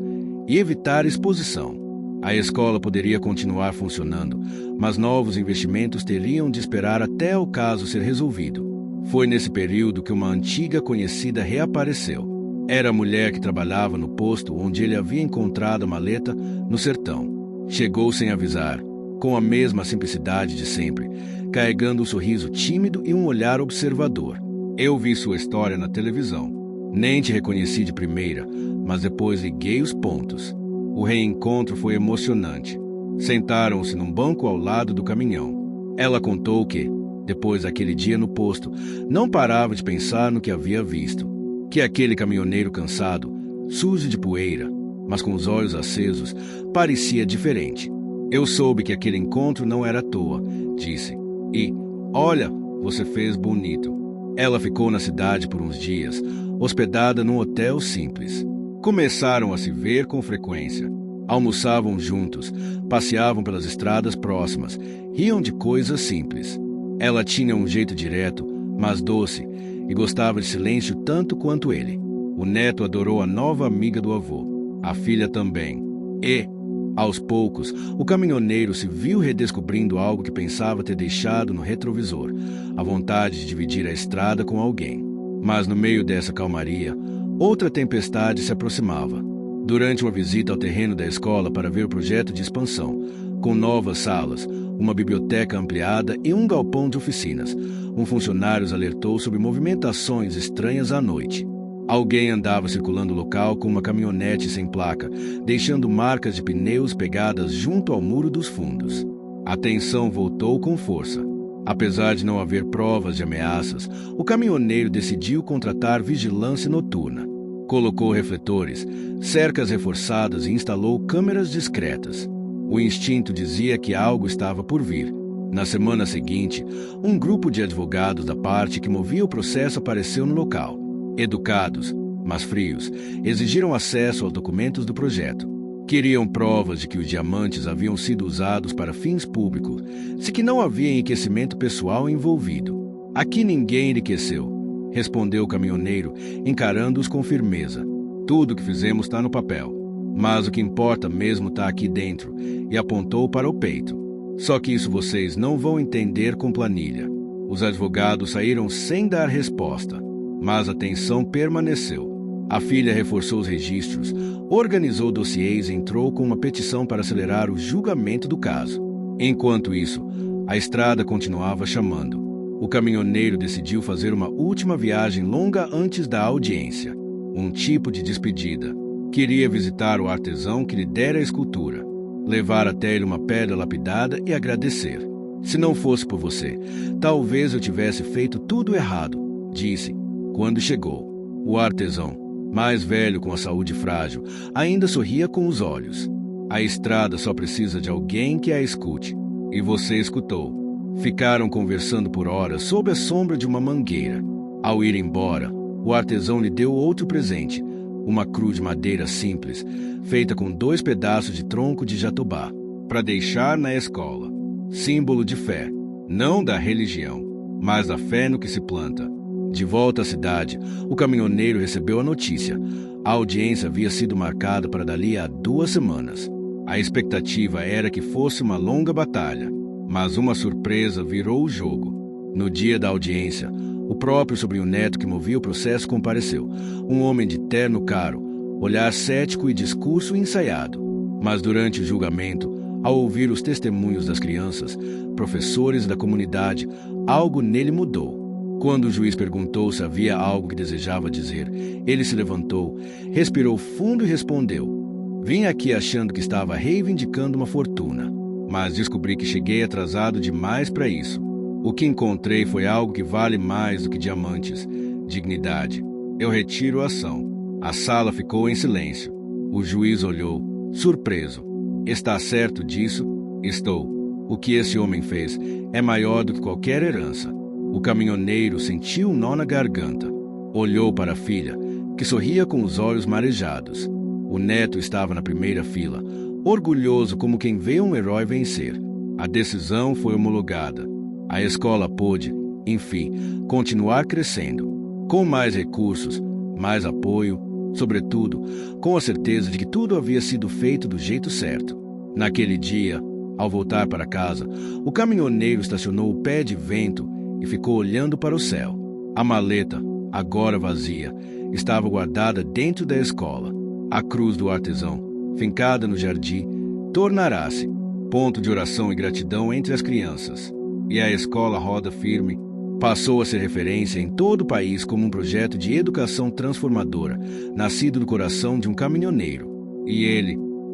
e evitar exposição. A escola poderia continuar funcionando, mas novos investimentos teriam de esperar até o caso ser resolvido. Foi nesse período que uma antiga conhecida reapareceu. Era a mulher que trabalhava no posto onde ele havia encontrado a maleta no sertão. Chegou sem avisar, com a mesma simplicidade de sempre, carregando um sorriso tímido e um olhar observador. Eu vi sua história na televisão. Nem te reconheci de primeira, mas depois liguei os pontos. O reencontro foi emocionante. Sentaram-se num banco ao lado do caminhão. Ela contou que, depois daquele dia no posto, não parava de pensar no que havia visto. Que aquele caminhoneiro cansado, sujo de poeira, mas com os olhos acesos, parecia diferente. Eu soube que aquele encontro não era à toa, disse. E, olha, você fez bonito. Ela ficou na cidade por uns dias, hospedada num hotel simples. Começaram a se ver com frequência. Almoçavam juntos, passeavam pelas estradas próximas, riam de coisas simples. Ela tinha um jeito direto, mas doce, e gostava de silêncio tanto quanto ele. O neto adorou a nova amiga do avô, a filha também. E, aos poucos, o caminhoneiro se viu redescobrindo algo que pensava ter deixado no retrovisor, a vontade de dividir a estrada com alguém. Mas no meio dessa calmaria, outra tempestade se aproximava. Durante uma visita ao terreno da escola para ver o projeto de expansão, com novas salas, uma biblioteca ampliada e um galpão de oficinas, um funcionário os alertou sobre movimentações estranhas à noite. Alguém andava circulando o local com uma caminhonete sem placa, deixando marcas de pneus pegadas junto ao muro dos fundos. A tensão voltou com força. Apesar de não haver provas de ameaças, o caminhoneiro decidiu contratar vigilância noturna. Colocou refletores, cercas reforçadas e instalou câmeras discretas. O instinto dizia que algo estava por vir. Na semana seguinte, um grupo de advogados da parte que movia o processo apareceu no local. Educados, mas frios, exigiram acesso aos documentos do projeto. Queriam provas de que os diamantes haviam sido usados para fins públicos, se que não havia enriquecimento pessoal envolvido. Aqui ninguém enriqueceu, respondeu o caminhoneiro, encarando-os com firmeza. Tudo o que fizemos está no papel, mas o que importa mesmo está aqui dentro, e apontou para o peito. Só que isso vocês não vão entender com planilha. Os advogados saíram sem dar resposta, mas a tensão permaneceu. A filha reforçou os registros, organizou dossiês e entrou com uma petição para acelerar o julgamento do caso. Enquanto isso, a estrada continuava chamando. O caminhoneiro decidiu fazer uma última viagem longa antes da audiência. Um tipo de despedida. Queria visitar o artesão que lhe dera a escultura, levar até ele uma pedra lapidada e agradecer. Se não fosse por você, talvez eu tivesse feito tudo errado, disse, quando chegou. O artesão, mais velho com a saúde frágil, ainda sorria com os olhos. A estrada só precisa de alguém que a escute. E você escutou. Ficaram conversando por horas sob a sombra de uma mangueira. Ao ir embora, o artesão lhe deu outro presente, uma cruz de madeira simples, feita com 2 pedaços de tronco de jatobá, para deixar na escola. Símbolo de fé, não da religião, mas da fé no que se planta. De volta à cidade, o caminhoneiro recebeu a notícia. A audiência havia sido marcada para dali a 2 semanas. A expectativa era que fosse uma longa batalha, mas uma surpresa virou o jogo. No dia da audiência, o próprio sobrinho-neto que movia o processo compareceu. Um homem de terno caro, olhar cético e discurso ensaiado. Mas durante o julgamento, ao ouvir os testemunhos das crianças, professores da comunidade, algo nele mudou. Quando o juiz perguntou se havia algo que desejava dizer, ele se levantou, respirou fundo e respondeu: "Vim aqui achando que estava reivindicando uma fortuna, mas descobri que cheguei atrasado demais para isso. O que encontrei foi algo que vale mais do que diamantes: dignidade. Eu retiro a ação." A sala ficou em silêncio. O juiz olhou, surpreso. "Está certo disso?" "Estou. O que esse homem fez é maior do que qualquer herança." O caminhoneiro sentiu um nó na garganta. Olhou para a filha, que sorria com os olhos marejados. O neto estava na primeira fila, orgulhoso como quem vê um herói vencer. A decisão foi homologada. A escola pôde, enfim, continuar crescendo, com mais recursos, mais apoio, sobretudo, com a certeza de que tudo havia sido feito do jeito certo. Naquele dia, ao voltar para casa, o caminhoneiro estacionou o pé de vento e ficou olhando para o céu. A maleta, agora vazia, estava guardada dentro da escola. A cruz do artesão, fincada no jardim, tornará-se ponto de oração e gratidão entre as crianças. E a escola Roda Firme passou a ser referência em todo o país como um projeto de educação transformadora, nascido do coração de um caminhoneiro. E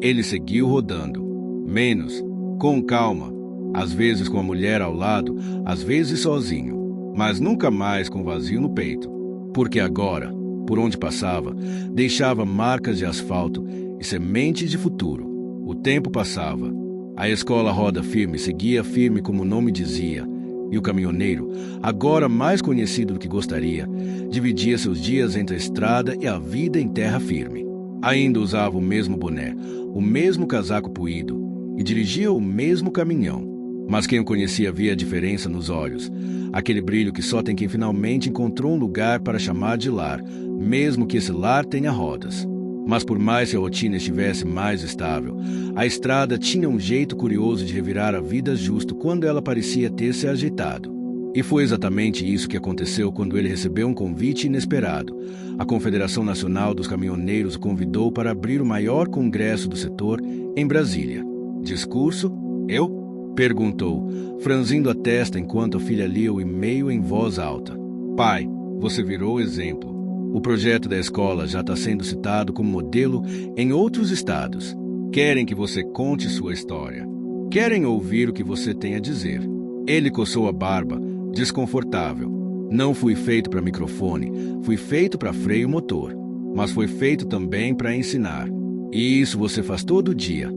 ele seguiu rodando. Menos, com calma, às vezes com a mulher ao lado, às vezes sozinho, mas nunca mais com vazio no peito. Porque agora, por onde passava, deixava marcas de asfalto e sementes de futuro. O tempo passava. A escola Roda Firme seguia firme como o nome dizia, e o caminhoneiro, agora mais conhecido do que gostaria, dividia seus dias entre a estrada e a vida em terra firme. Ainda usava o mesmo boné, o mesmo casaco puído e dirigia o mesmo caminhão. Mas quem o conhecia via a diferença nos olhos, aquele brilho que só tem quem finalmente encontrou um lugar para chamar de lar, mesmo que esse lar tenha rodas. Mas por mais que a rotina estivesse mais estável, a estrada tinha um jeito curioso de revirar a vida justo quando ela parecia ter se ajeitado. E foi exatamente isso que aconteceu quando ele recebeu um convite inesperado. A Confederação Nacional dos Caminhoneiros o convidou para abrir o maior congresso do setor em Brasília. Discurso? Eu? Perguntou, franzindo a testa enquanto a filha lia o e-mail em voz alta. Pai, você virou exemplo. O projeto da escola já está sendo citado como modelo em outros estados. Querem que você conte sua história. Querem ouvir o que você tem a dizer. Ele coçou a barba, desconfortável. Não fui feito para microfone, fui feito para freio motor. Mas foi feito também para ensinar. E isso você faz todo dia,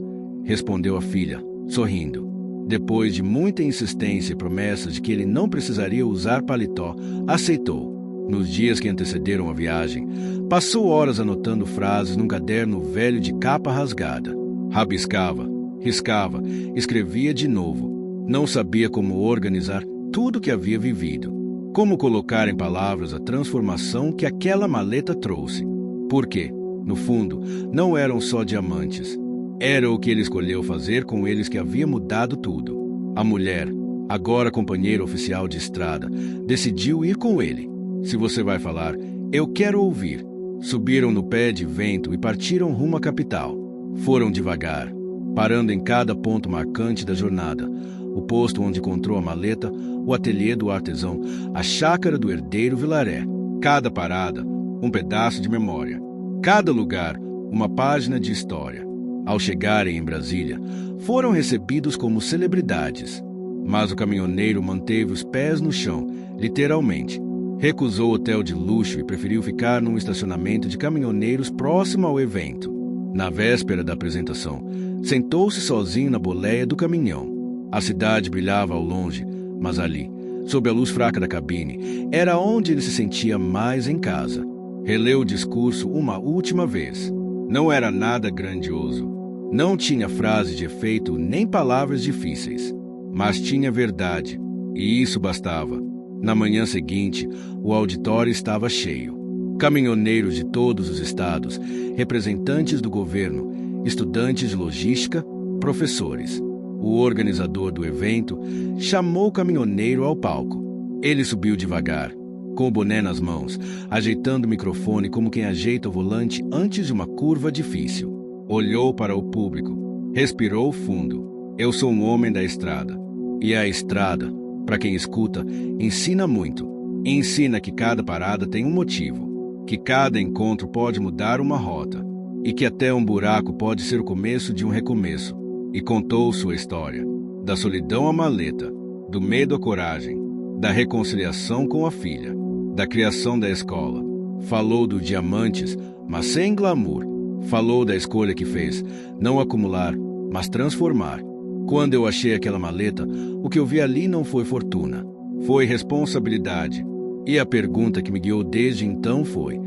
respondeu a filha, sorrindo. Depois de muita insistência e promessas de que ele não precisaria usar paletó, aceitou. Nos dias que antecederam a viagem, passou horas anotando frases num caderno velho de capa rasgada. Rabiscava, riscava, escrevia de novo. Não sabia como organizar tudo que havia vivido. Como colocar em palavras a transformação que aquela maleta trouxe. Porque, no fundo, não eram só diamantes. Era o que ele escolheu fazer com eles que havia mudado tudo. A mulher, agora companheira oficial de estrada, decidiu ir com ele. Se você vai falar, eu quero ouvir. Subiram no pé de vento e partiram rumo à capital. Foram devagar, parando em cada ponto marcante da jornada. O posto onde encontrou a maleta, o ateliê do artesão, a chácara do herdeiro Vilaré. Cada parada, um pedaço de memória. Cada lugar, uma página de história. Ao chegarem em Brasília, foram recebidos como celebridades. Mas o caminhoneiro manteve os pés no chão, literalmente. Recusou hotel de luxo e preferiu ficar num estacionamento de caminhoneiros próximo ao evento. Na véspera da apresentação, sentou-se sozinho na boleia do caminhão. A cidade brilhava ao longe, mas ali, sob a luz fraca da cabine, era onde ele se sentia mais em casa. Releu o discurso uma última vez. Não era nada grandioso. Não tinha frase de efeito nem palavras difíceis. Mas tinha verdade, e isso bastava. Na manhã seguinte, o auditório estava cheio. Caminhoneiros de todos os estados, representantes do governo, estudantes de logística, professores. O organizador do evento chamou o caminhoneiro ao palco. Ele subiu devagar, com o boné nas mãos, ajeitando o microfone como quem ajeita o volante antes de uma curva difícil. Olhou para o público, respirou fundo. Eu sou um homem da estrada. E a estrada, para quem escuta, ensina muito. Ensina que cada parada tem um motivo, que cada encontro pode mudar uma rota, e que até um buraco pode ser o começo de um recomeço. E contou sua história, da solidão à maleta, do medo à coragem, da reconciliação com a filha, da criação da escola. Falou dos diamantes, mas sem glamour. Falou da escolha que fez, não acumular, mas transformar. Quando eu achei aquela maleta, o que eu vi ali não foi fortuna, foi responsabilidade. E a pergunta que me guiou desde então foi: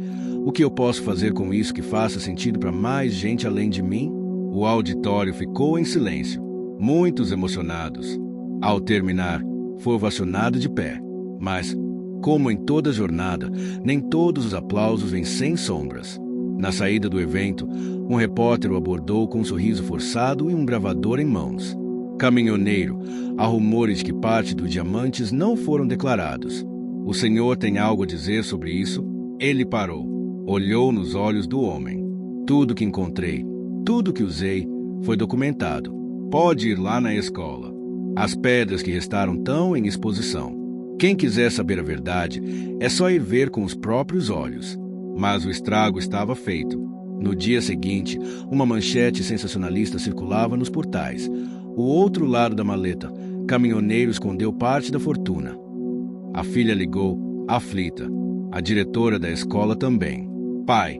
o que eu posso fazer com isso que faça sentido para mais gente além de mim? O auditório ficou em silêncio, muitos emocionados. Ao terminar, foi ovacionado de pé. Mas, como em toda jornada, nem todos os aplausos vêm sem sombras. Na saída do evento, um repórter o abordou com um sorriso forçado e um gravador em mãos. Caminhoneiro, há rumores de que parte dos diamantes não foram declarados. O senhor tem algo a dizer sobre isso? Ele parou, olhou nos olhos do homem. Tudo que encontrei, tudo que usei, foi documentado. Pode ir lá na escola. As pedras que restaram estão em exposição. Quem quiser saber a verdade, é só ir ver com os próprios olhos. Mas o estrago estava feito. No dia seguinte, uma manchete sensacionalista circulava nos portais. O outro lado da maleta, caminhoneiro escondeu parte da fortuna. A filha ligou, aflita. A diretora da escola também. Pai,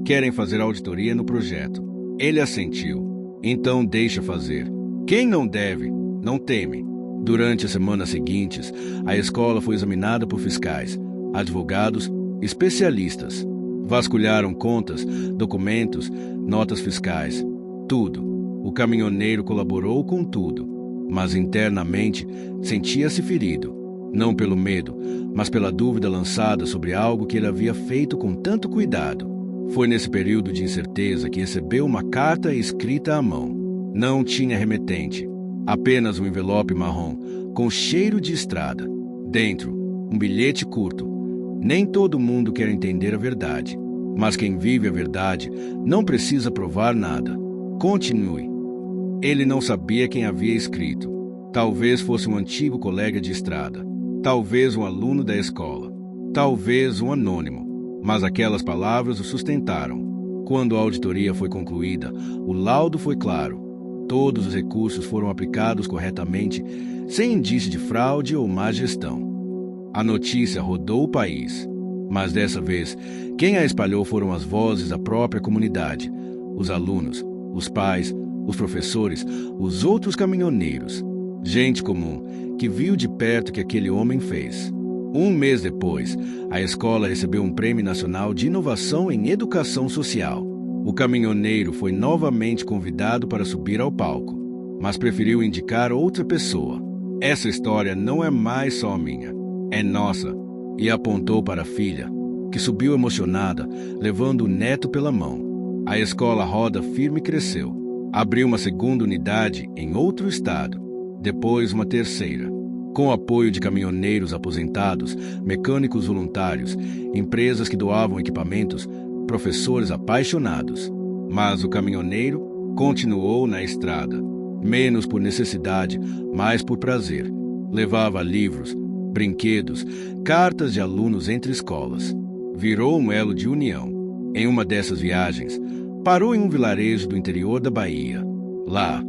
querem fazer auditoria no projeto. Ele assentiu. Então deixa fazer. Quem não deve, não teme. Durante as semanas seguintes, a escola foi examinada por fiscais, advogados, especialistas. Vasculharam contas, documentos, notas fiscais, tudo. O caminhoneiro colaborou com tudo, mas internamente sentia-se ferido. não pelo medo, mas pela dúvida lançada sobre algo que ele havia feito com tanto cuidado. Foi nesse período de incerteza que recebeu uma carta escrita à mão. Não tinha remetente, apenas um envelope marrom, com cheiro de estrada. Dentro, um bilhete curto. Nem todo mundo quer entender a verdade, mas quem vive a verdade não precisa provar nada. Continue. Ele não sabia quem havia escrito. Talvez fosse um antigo colega de estrada. Talvez um aluno da escola. Talvez um anônimo. Mas aquelas palavras o sustentaram. Quando a auditoria foi concluída, o laudo foi claro. Todos os recursos foram aplicados corretamente, sem indício de fraude ou má gestão. A notícia rodou o país, mas dessa vez, quem a espalhou foram as vozes da própria comunidade, os alunos, os pais, os professores, os outros caminhoneiros, gente comum que viu de perto o que aquele homem fez. Um mês depois, a escola recebeu um prêmio nacional de inovação em educação social. O caminhoneiro foi novamente convidado para subir ao palco, mas preferiu indicar outra pessoa. Essa história não é mais só minha, é nossa. E apontou para a filha, que subiu emocionada, levando o neto pela mão. A escola Roda Firme cresceu. Abriu uma segunda unidade em outro estado, depois uma terceira. Com o apoio de caminhoneiros aposentados, mecânicos voluntários, empresas que doavam equipamentos, professores apaixonados. Mas o caminhoneiro continuou na estrada, menos por necessidade, mais por prazer. Levava livros, brinquedos, cartas de alunos entre escolas. Virou um elo de união. Em uma dessas viagens, parou em um vilarejo do interior da Bahia. Lá,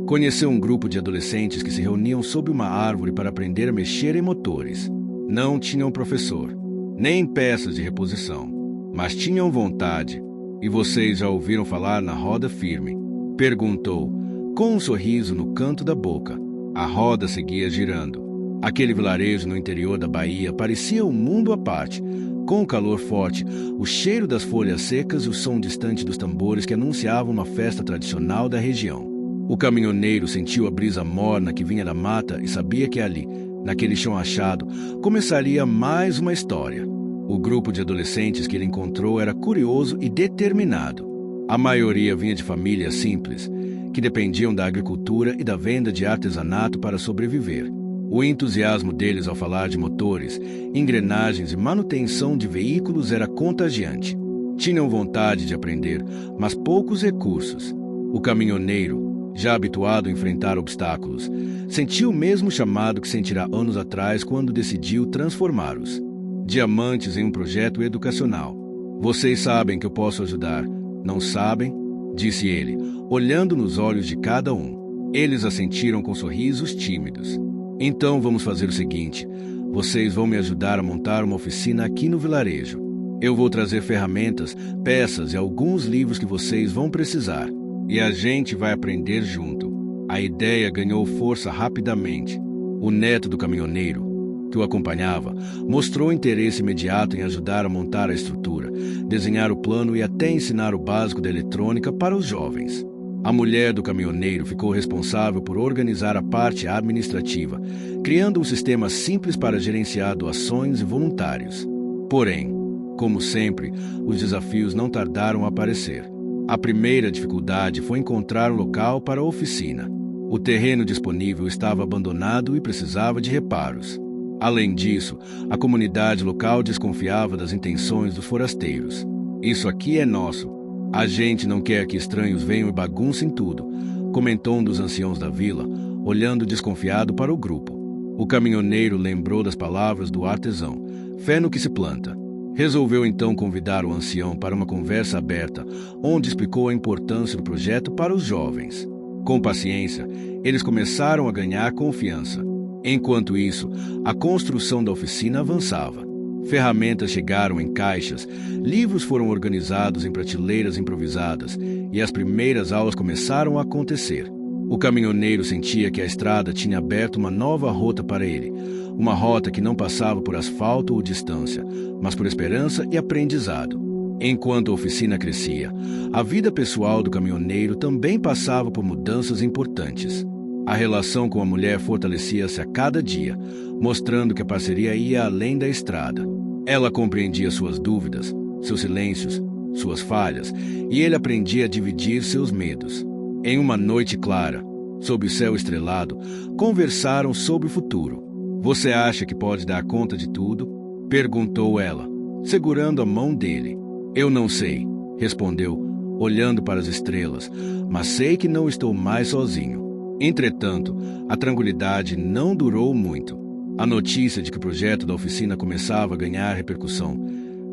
conheceu um grupo de adolescentes que se reuniam sob uma árvore para aprender a mexer em motores. Não tinham professor, nem peças de reposição, mas tinham vontade. E vocês já ouviram falar na Roda Firme? Perguntou, com um sorriso no canto da boca. A roda seguia girando. Aquele vilarejo no interior da Bahia parecia um mundo à parte, com o calor forte, o cheiro das folhas secas e o som distante dos tambores que anunciavam uma festa tradicional da região. O caminhoneiro sentiu a brisa morna que vinha da mata e sabia que ali, naquele chão achado, começaria mais uma história. O grupo de adolescentes que ele encontrou era curioso e determinado. A maioria vinha de famílias simples, que dependiam da agricultura e da venda de artesanato para sobreviver. O entusiasmo deles ao falar de motores, engrenagens e manutenção de veículos era contagiante. Tinham vontade de aprender, mas poucos recursos. O caminhoneiro, já habituado a enfrentar obstáculos, sentiu o mesmo chamado que sentirá anos atrás quando decidiu transformá-los. Diamantes em um projeto educacional. Vocês sabem que eu posso ajudar, não sabem? Disse ele, olhando nos olhos de cada um. Eles assentiram com sorrisos tímidos. Então vamos fazer o seguinte, vocês vão me ajudar a montar uma oficina aqui no vilarejo. Eu vou trazer ferramentas, peças e alguns livros que vocês vão precisar. E a gente vai aprender junto. A ideia ganhou força rapidamente. O neto do caminhoneiro, que o acompanhava, mostrou interesse imediato em ajudar a montar a estrutura, desenhar o plano e até ensinar o básico da eletrônica para os jovens. A mulher do caminhoneiro ficou responsável por organizar a parte administrativa, criando um sistema simples para gerenciar doações e voluntários. Porém, como sempre, os desafios não tardaram a aparecer. A primeira dificuldade foi encontrar um local para a oficina. O terreno disponível estava abandonado e precisava de reparos. Além disso, a comunidade local desconfiava das intenções dos forasteiros. Isso aqui é nosso. A gente não quer que estranhos venham e baguncem tudo, comentou um dos anciãos da vila, olhando desconfiado para o grupo. O caminhoneiro lembrou das palavras do artesão, fé no que se planta. Resolveu então convidar o ancião para uma conversa aberta, onde explicou a importância do projeto para os jovens. Com paciência, eles começaram a ganhar confiança. Enquanto isso, a construção da oficina avançava. Ferramentas chegaram em caixas, livros foram organizados em prateleiras improvisadas e as primeiras aulas começaram a acontecer. O caminhoneiro sentia que a estrada tinha aberto uma nova rota para ele, uma rota que não passava por asfalto ou distância, mas por esperança e aprendizado. Enquanto a oficina crescia, a vida pessoal do caminhoneiro também passava por mudanças importantes. A relação com a mulher fortalecia-se a cada dia, mostrando que a parceria ia além da estrada. Ela compreendia suas dúvidas, seus silêncios, suas falhas, e ele aprendia a dividir seus medos. Em uma noite clara, sob o céu estrelado, conversaram sobre o futuro. "Você acha que pode dar conta de tudo?" perguntou ela, segurando a mão dele. "Eu não sei", respondeu, olhando para as estrelas, "mas sei que não estou mais sozinho." Entretanto, a tranquilidade não durou muito. A notícia de que o projeto da oficina começava a ganhar repercussão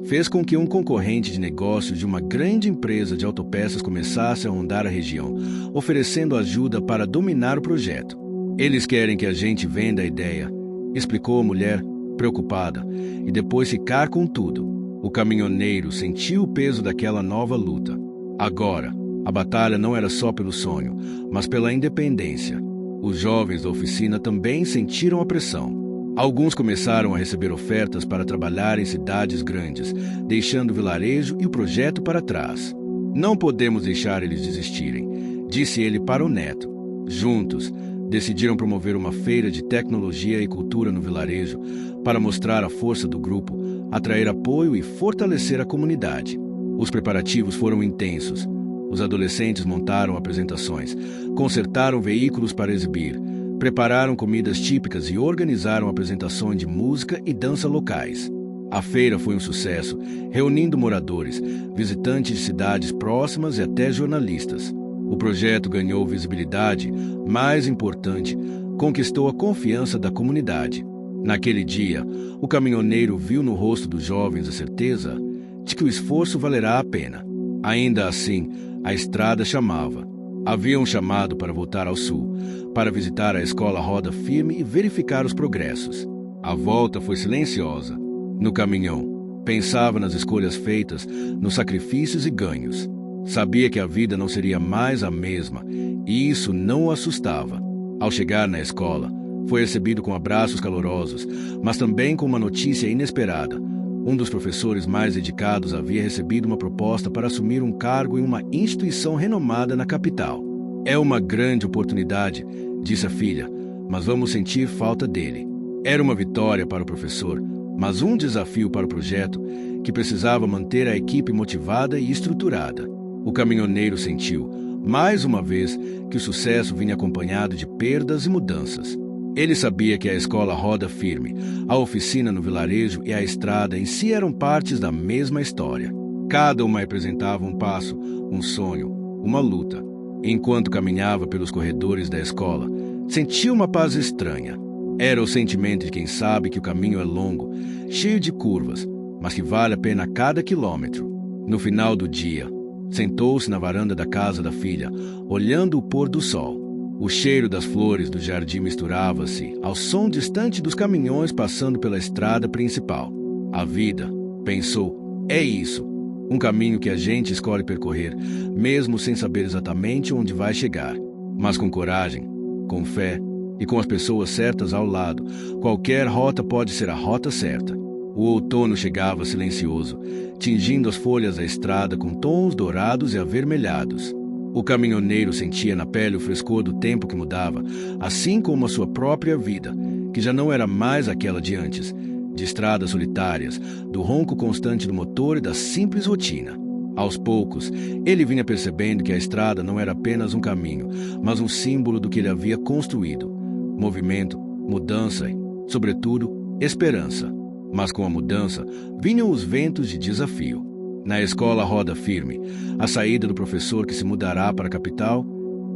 fez com que um concorrente de negócios de uma grande empresa de autopeças começasse a rondar a região, oferecendo ajuda para dominar o projeto. "Eles querem que a gente venda a ideia", explicou a mulher, preocupada, "e depois ficar com tudo." O caminhoneiro sentiu o peso daquela nova luta. Agora, a batalha não era só pelo sonho, mas pela independência. Os jovens da oficina também sentiram a pressão. Alguns começaram a receber ofertas para trabalhar em cidades grandes, deixando o vilarejo e o projeto para trás. "Não podemos deixar eles desistirem", disse ele para o neto. Juntos, decidiram promover uma feira de tecnologia e cultura no vilarejo para mostrar a força do grupo, atrair apoio e fortalecer a comunidade. Os preparativos foram intensos. Os adolescentes montaram apresentações, consertaram veículos para exibir, prepararam comidas típicas e organizaram apresentações de música e dança locais. A feira foi um sucesso, reunindo moradores, visitantes de cidades próximas e até jornalistas. O projeto ganhou visibilidade, mais importante, conquistou a confiança da comunidade. Naquele dia, o caminhoneiro viu no rosto dos jovens a certeza de que o esforço valerá a pena. Ainda assim, a estrada chamava. Havia um chamado para voltar ao sul, para visitar a escola Roda Firme e verificar os progressos. A volta foi silenciosa. No caminhão, pensava nas escolhas feitas, nos sacrifícios e ganhos. Sabia que a vida não seria mais a mesma, e isso não o assustava. Ao chegar na escola, foi recebido com abraços calorosos, mas também com uma notícia inesperada. Um dos professores mais dedicados havia recebido uma proposta para assumir um cargo em uma instituição renomada na capital. "É uma grande oportunidade", disse a filha, "mas vamos sentir falta dele." Era uma vitória para o professor, mas um desafio para o projeto, que precisava manter a equipe motivada e estruturada. O caminhoneiro sentiu, mais uma vez, que o sucesso vinha acompanhado de perdas e mudanças. Ele sabia que a escola Roda Firme, a oficina no vilarejo e a estrada em si eram partes da mesma história. Cada uma representava um passo, um sonho, uma luta. Enquanto caminhava pelos corredores da escola, sentia uma paz estranha. Era o sentimento de quem sabe que o caminho é longo, cheio de curvas, mas que vale a pena cada quilômetro. No final do dia, sentou-se na varanda da casa da filha, olhando o pôr do sol. O cheiro das flores do jardim misturava-se ao som distante dos caminhões passando pela estrada principal. A vida, pensou, é isso. Um caminho que a gente escolhe percorrer, mesmo sem saber exatamente onde vai chegar. Mas com coragem, com fé e com as pessoas certas ao lado, qualquer rota pode ser a rota certa. O outono chegava silencioso, tingindo as folhas da estrada com tons dourados e avermelhados. O caminhoneiro sentia na pele o frescor do tempo que mudava, assim como a sua própria vida, que já não era mais aquela de antes, de estradas solitárias, do ronco constante do motor e da simples rotina. Aos poucos, ele vinha percebendo que a estrada não era apenas um caminho, mas um símbolo do que ele havia construído. Movimento, mudança e, sobretudo, esperança. Mas com a mudança, vinham os ventos de desafio. Na escola Roda Firme, a saída do professor que se mudará para a capital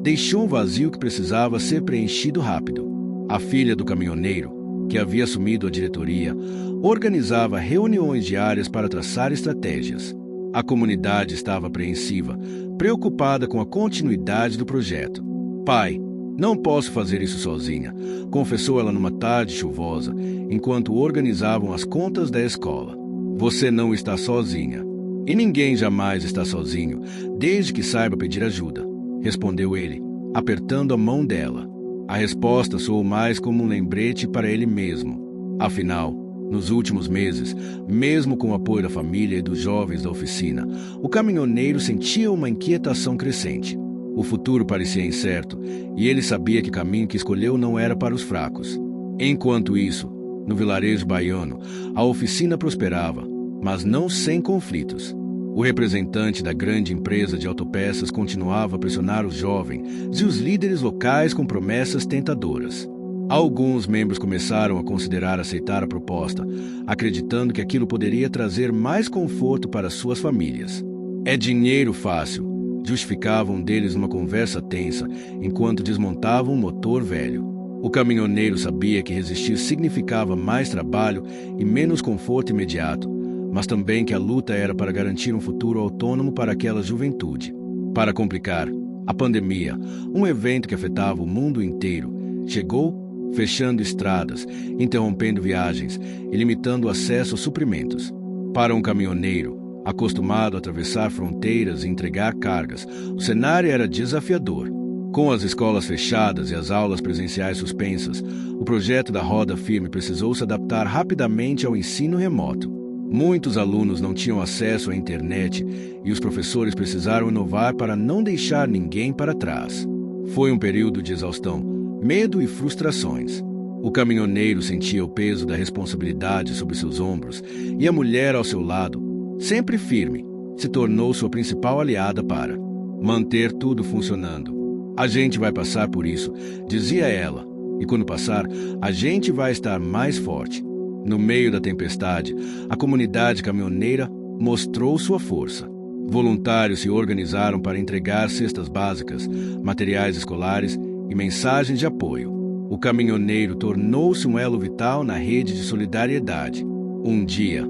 deixou um vazio que precisava ser preenchido rápido. A filha do caminhoneiro, que havia assumido a diretoria, organizava reuniões diárias para traçar estratégias. A comunidade estava apreensiva, preocupada com a continuidade do projeto. "Pai, não posso fazer isso sozinha", confessou ela numa tarde chuvosa, enquanto organizavam as contas da escola. "Você não está sozinha. E ninguém jamais está sozinho, desde que saiba pedir ajuda", respondeu ele, apertando a mão dela. A resposta soou mais como um lembrete para ele mesmo. Afinal, nos últimos meses, mesmo com o apoio da família e dos jovens da oficina, o caminhoneiro sentia uma inquietação crescente. O futuro parecia incerto, e ele sabia que o caminho que escolheu não era para os fracos. Enquanto isso, no vilarejo baiano, a oficina prosperava, mas não sem conflitos. O representante da grande empresa de autopeças continuava a pressionar os jovens e os líderes locais com promessas tentadoras. Alguns membros começaram a considerar aceitar a proposta, acreditando que aquilo poderia trazer mais conforto para suas famílias. É dinheiro fácil, justificava um deles numa conversa tensa, enquanto desmontavam um motor velho. O caminhoneiro sabia que resistir significava mais trabalho e menos conforto imediato, mas também que a luta era para garantir um futuro autônomo para aquela juventude. Para complicar, a pandemia, um evento que afetava o mundo inteiro, chegou, fechando estradas, interrompendo viagens e limitando o acesso a suprimentos. Para um caminhoneiro, acostumado a atravessar fronteiras e entregar cargas, o cenário era desafiador. Com as escolas fechadas e as aulas presenciais suspensas, o projeto da Roda Firme precisou se adaptar rapidamente ao ensino remoto. Muitos alunos não tinham acesso à internet e os professores precisaram inovar para não deixar ninguém para trás. Foi um período de exaustão, medo e frustrações. O caminhoneiro sentia o peso da responsabilidade sobre seus ombros e a mulher ao seu lado, sempre firme, se tornou sua principal aliada para manter tudo funcionando. A gente vai passar por isso, dizia ela, e quando passar, a gente vai estar mais forte. No meio da tempestade, a comunidade caminhoneira mostrou sua força. Voluntários se organizaram para entregar cestas básicas, materiais escolares e mensagens de apoio. O caminhoneiro tornou-se um elo vital na rede de solidariedade. Um dia,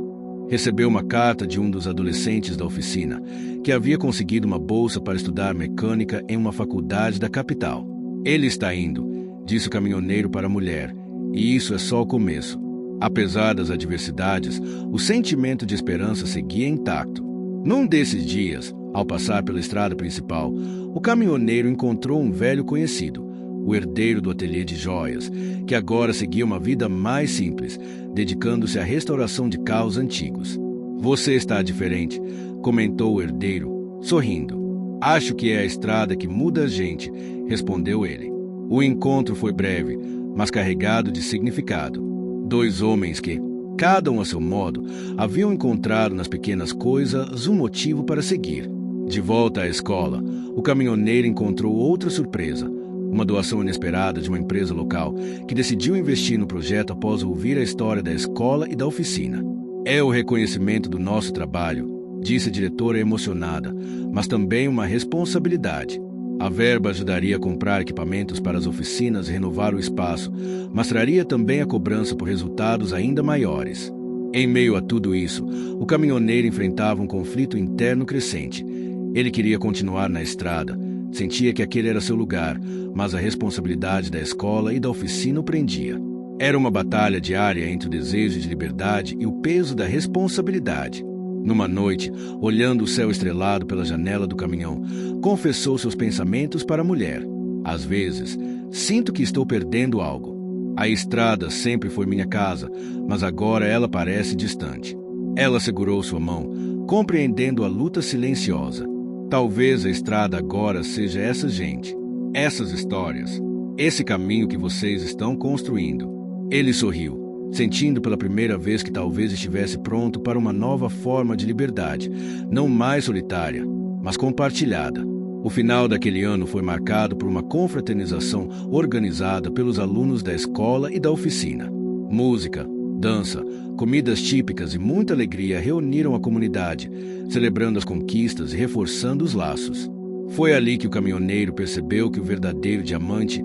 recebeu uma carta de um dos adolescentes da oficina, que havia conseguido uma bolsa para estudar mecânica em uma faculdade da capital. Ele está indo, disse o caminhoneiro para a mulher, e isso é só o começo. Apesar das adversidades, o sentimento de esperança seguia intacto. Num desses dias, ao passar pela estrada principal, o caminhoneiro encontrou um velho conhecido, o herdeiro do ateliê de joias, que agora seguia uma vida mais simples, dedicando-se à restauração de carros antigos. "Você está diferente", comentou o herdeiro, sorrindo. "Acho que é a estrada que muda a gente", respondeu ele. O encontro foi breve, mas carregado de significado. Dois homens que, cada um a seu modo, haviam encontrado nas pequenas coisas um motivo para seguir. De volta à escola, o caminhoneiro encontrou outra surpresa, uma doação inesperada de uma empresa local que decidiu investir no projeto após ouvir a história da escola e da oficina. "É o reconhecimento do nosso trabalho", disse a diretora emocionada, "mas também uma responsabilidade. A verba ajudaria a comprar equipamentos para as oficinas e renovar o espaço, mas traria também a cobrança por resultados ainda maiores." Em meio a tudo isso, o caminhoneiro enfrentava um conflito interno crescente. Ele queria continuar na estrada, sentia que aquele era seu lugar, mas a responsabilidade da escola e da oficina o prendia. Era uma batalha diária entre o desejo de liberdade e o peso da responsabilidade. Numa noite, olhando o céu estrelado pela janela do caminhão, confessou seus pensamentos para a mulher. "Às vezes, sinto que estou perdendo algo. A estrada sempre foi minha casa, mas agora ela parece distante." Ela segurou sua mão, compreendendo a luta silenciosa. "Talvez a estrada agora seja essa gente, essas histórias, esse caminho que vocês estão construindo." Ele sorriu, sentindo pela primeira vez que talvez estivesse pronto para uma nova forma de liberdade, não mais solitária, mas compartilhada. O final daquele ano foi marcado por uma confraternização organizada pelos alunos da escola e da oficina. Música, dança, comidas típicas e muita alegria reuniram a comunidade, celebrando as conquistas e reforçando os laços. Foi ali que o caminhoneiro percebeu que o verdadeiro diamante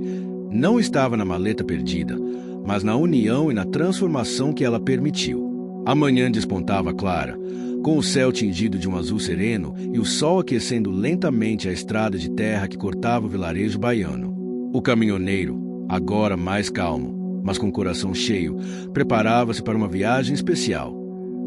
não estava na maleta perdida, mas na união e na transformação que ela permitiu. A manhã despontava clara, com o céu tingido de um azul sereno e o sol aquecendo lentamente a estrada de terra que cortava o vilarejo baiano. O caminhoneiro, agora mais calmo, mas com o coração cheio, preparava-se para uma viagem especial.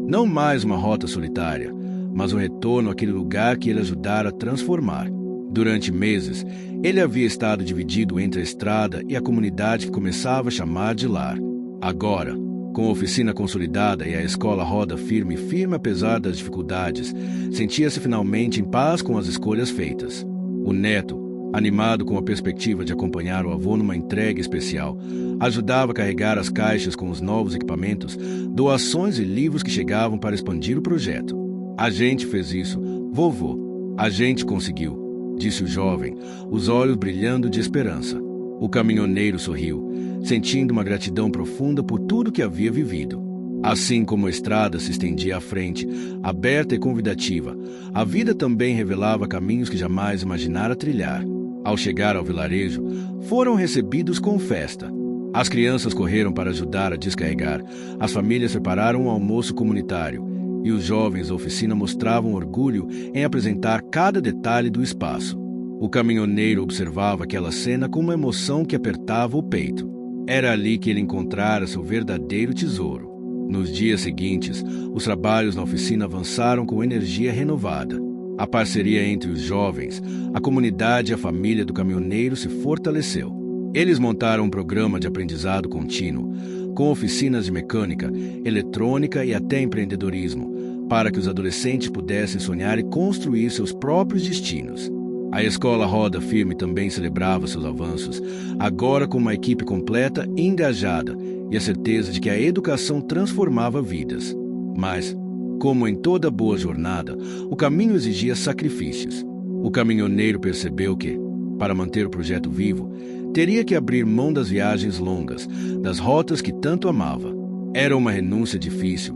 Não mais uma rota solitária, mas um retorno àquele lugar que ele ajudara a transformar. Durante meses, ele havia estado dividido entre a estrada e a comunidade que começava a chamar de lar. Agora, com a oficina consolidada e a escola Roda Firme apesar das dificuldades, sentia-se finalmente em paz com as escolhas feitas. O neto, Animado com a perspectiva de acompanhar o avô numa entrega especial, ajudava a carregar as caixas com os novos equipamentos, doações e livros que chegavam para expandir o projeto. A gente fez isso, vovô. A gente conseguiu, disse o jovem, os olhos brilhando de esperança. O caminhoneiro sorriu, sentindo uma gratidão profunda por tudo que havia vivido. Assim como a estrada se estendia à frente, aberta e convidativa, a vida também revelava caminhos que jamais imaginara trilhar. Ao chegar ao vilarejo, foram recebidos com festa. As crianças correram para ajudar a descarregar, as famílias prepararam um almoço comunitário e os jovens da oficina mostravam orgulho em apresentar cada detalhe do espaço. O caminhoneiro observava aquela cena com uma emoção que apertava o peito. Era ali que ele encontrara seu verdadeiro tesouro. Nos dias seguintes, os trabalhos na oficina avançaram com energia renovada. A parceria entre os jovens, a comunidade e a família do caminhoneiro se fortaleceu. Eles montaram um programa de aprendizado contínuo, com oficinas de mecânica, eletrônica e até empreendedorismo, para que os adolescentes pudessem sonhar e construir seus próprios destinos. A escola Roda Firme também celebrava seus avanços, agora com uma equipe completa e engajada, e a certeza de que a educação transformava vidas. Mas, como em toda boa jornada, o caminho exigia sacrifícios. O caminhoneiro percebeu que, para manter o projeto vivo, teria que abrir mão das viagens longas, das rotas que tanto amava. Era uma renúncia difícil,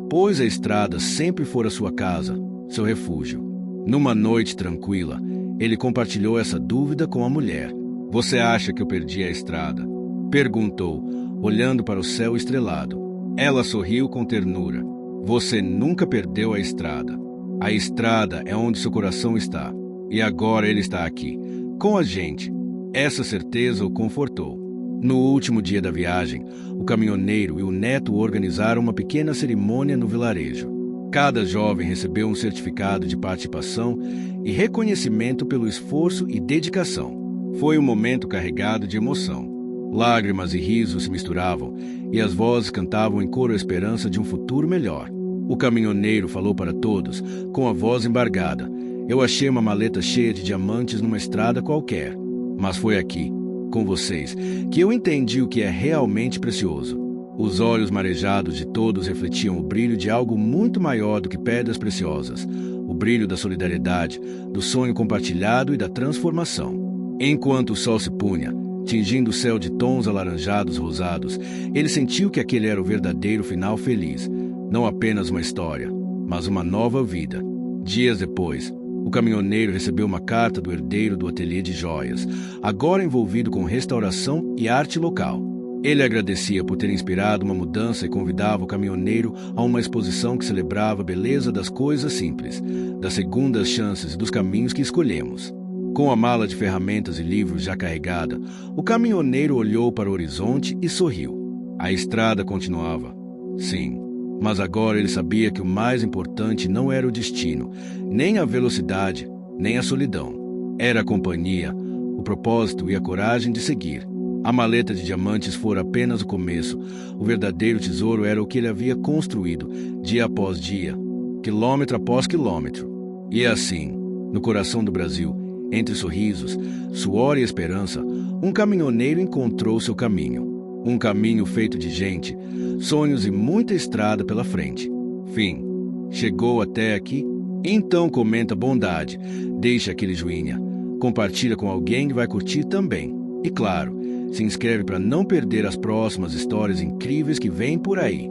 pois a estrada sempre fora sua casa, seu refúgio. Numa noite tranquila, ele compartilhou essa dúvida com a mulher. "Você acha que eu perdi a estrada?" perguntou, olhando para o céu estrelado. Ela sorriu com ternura. "Você nunca perdeu a estrada. A estrada é onde seu coração está. E agora ele está aqui, com a gente." Essa certeza o confortou. No último dia da viagem, o caminhoneiro e o neto organizaram uma pequena cerimônia no vilarejo. Cada jovem recebeu um certificado de participação e reconhecimento pelo esforço e dedicação. Foi um momento carregado de emoção. Lágrimas e risos se misturavam, e as vozes cantavam em coro a esperança de um futuro melhor. O caminhoneiro falou para todos, com a voz embargada: "Eu achei uma maleta cheia de diamantes numa estrada qualquer. Mas foi aqui, com vocês, que eu entendi o que é realmente precioso." Os olhos marejados de todos refletiam o brilho de algo muito maior do que pedras preciosas, o brilho da solidariedade, do sonho compartilhado e da transformação. Enquanto o sol se punha, tingindo o céu de tons alaranjados rosados, ele sentiu que aquele era o verdadeiro final feliz, não apenas uma história, mas uma nova vida. Dias depois, o caminhoneiro recebeu uma carta do herdeiro do ateliê de joias, agora envolvido com restauração e arte local. Ele agradecia por ter inspirado uma mudança e convidava o caminhoneiro a uma exposição que celebrava a beleza das coisas simples, das segundas chances e dos caminhos que escolhemos. Com a mala de ferramentas e livros já carregada, o caminhoneiro olhou para o horizonte e sorriu. A estrada continuava. Sim, mas agora ele sabia que o mais importante não era o destino, nem a velocidade, nem a solidão. Era a companhia, o propósito e a coragem de seguir. A maleta de diamantes fora apenas o começo. O verdadeiro tesouro era o que ele havia construído, dia após dia, quilômetro após quilômetro. E assim, no coração do Brasil, entre sorrisos, suor e esperança, um caminhoneiro encontrou seu caminho. Um caminho feito de gente, sonhos e muita estrada pela frente. Fim. Chegou até aqui? Então comenta bondade, deixa aquele joinha, compartilha com alguém que vai curtir também. E claro, se inscreve para não perder as próximas histórias incríveis que vêm por aí.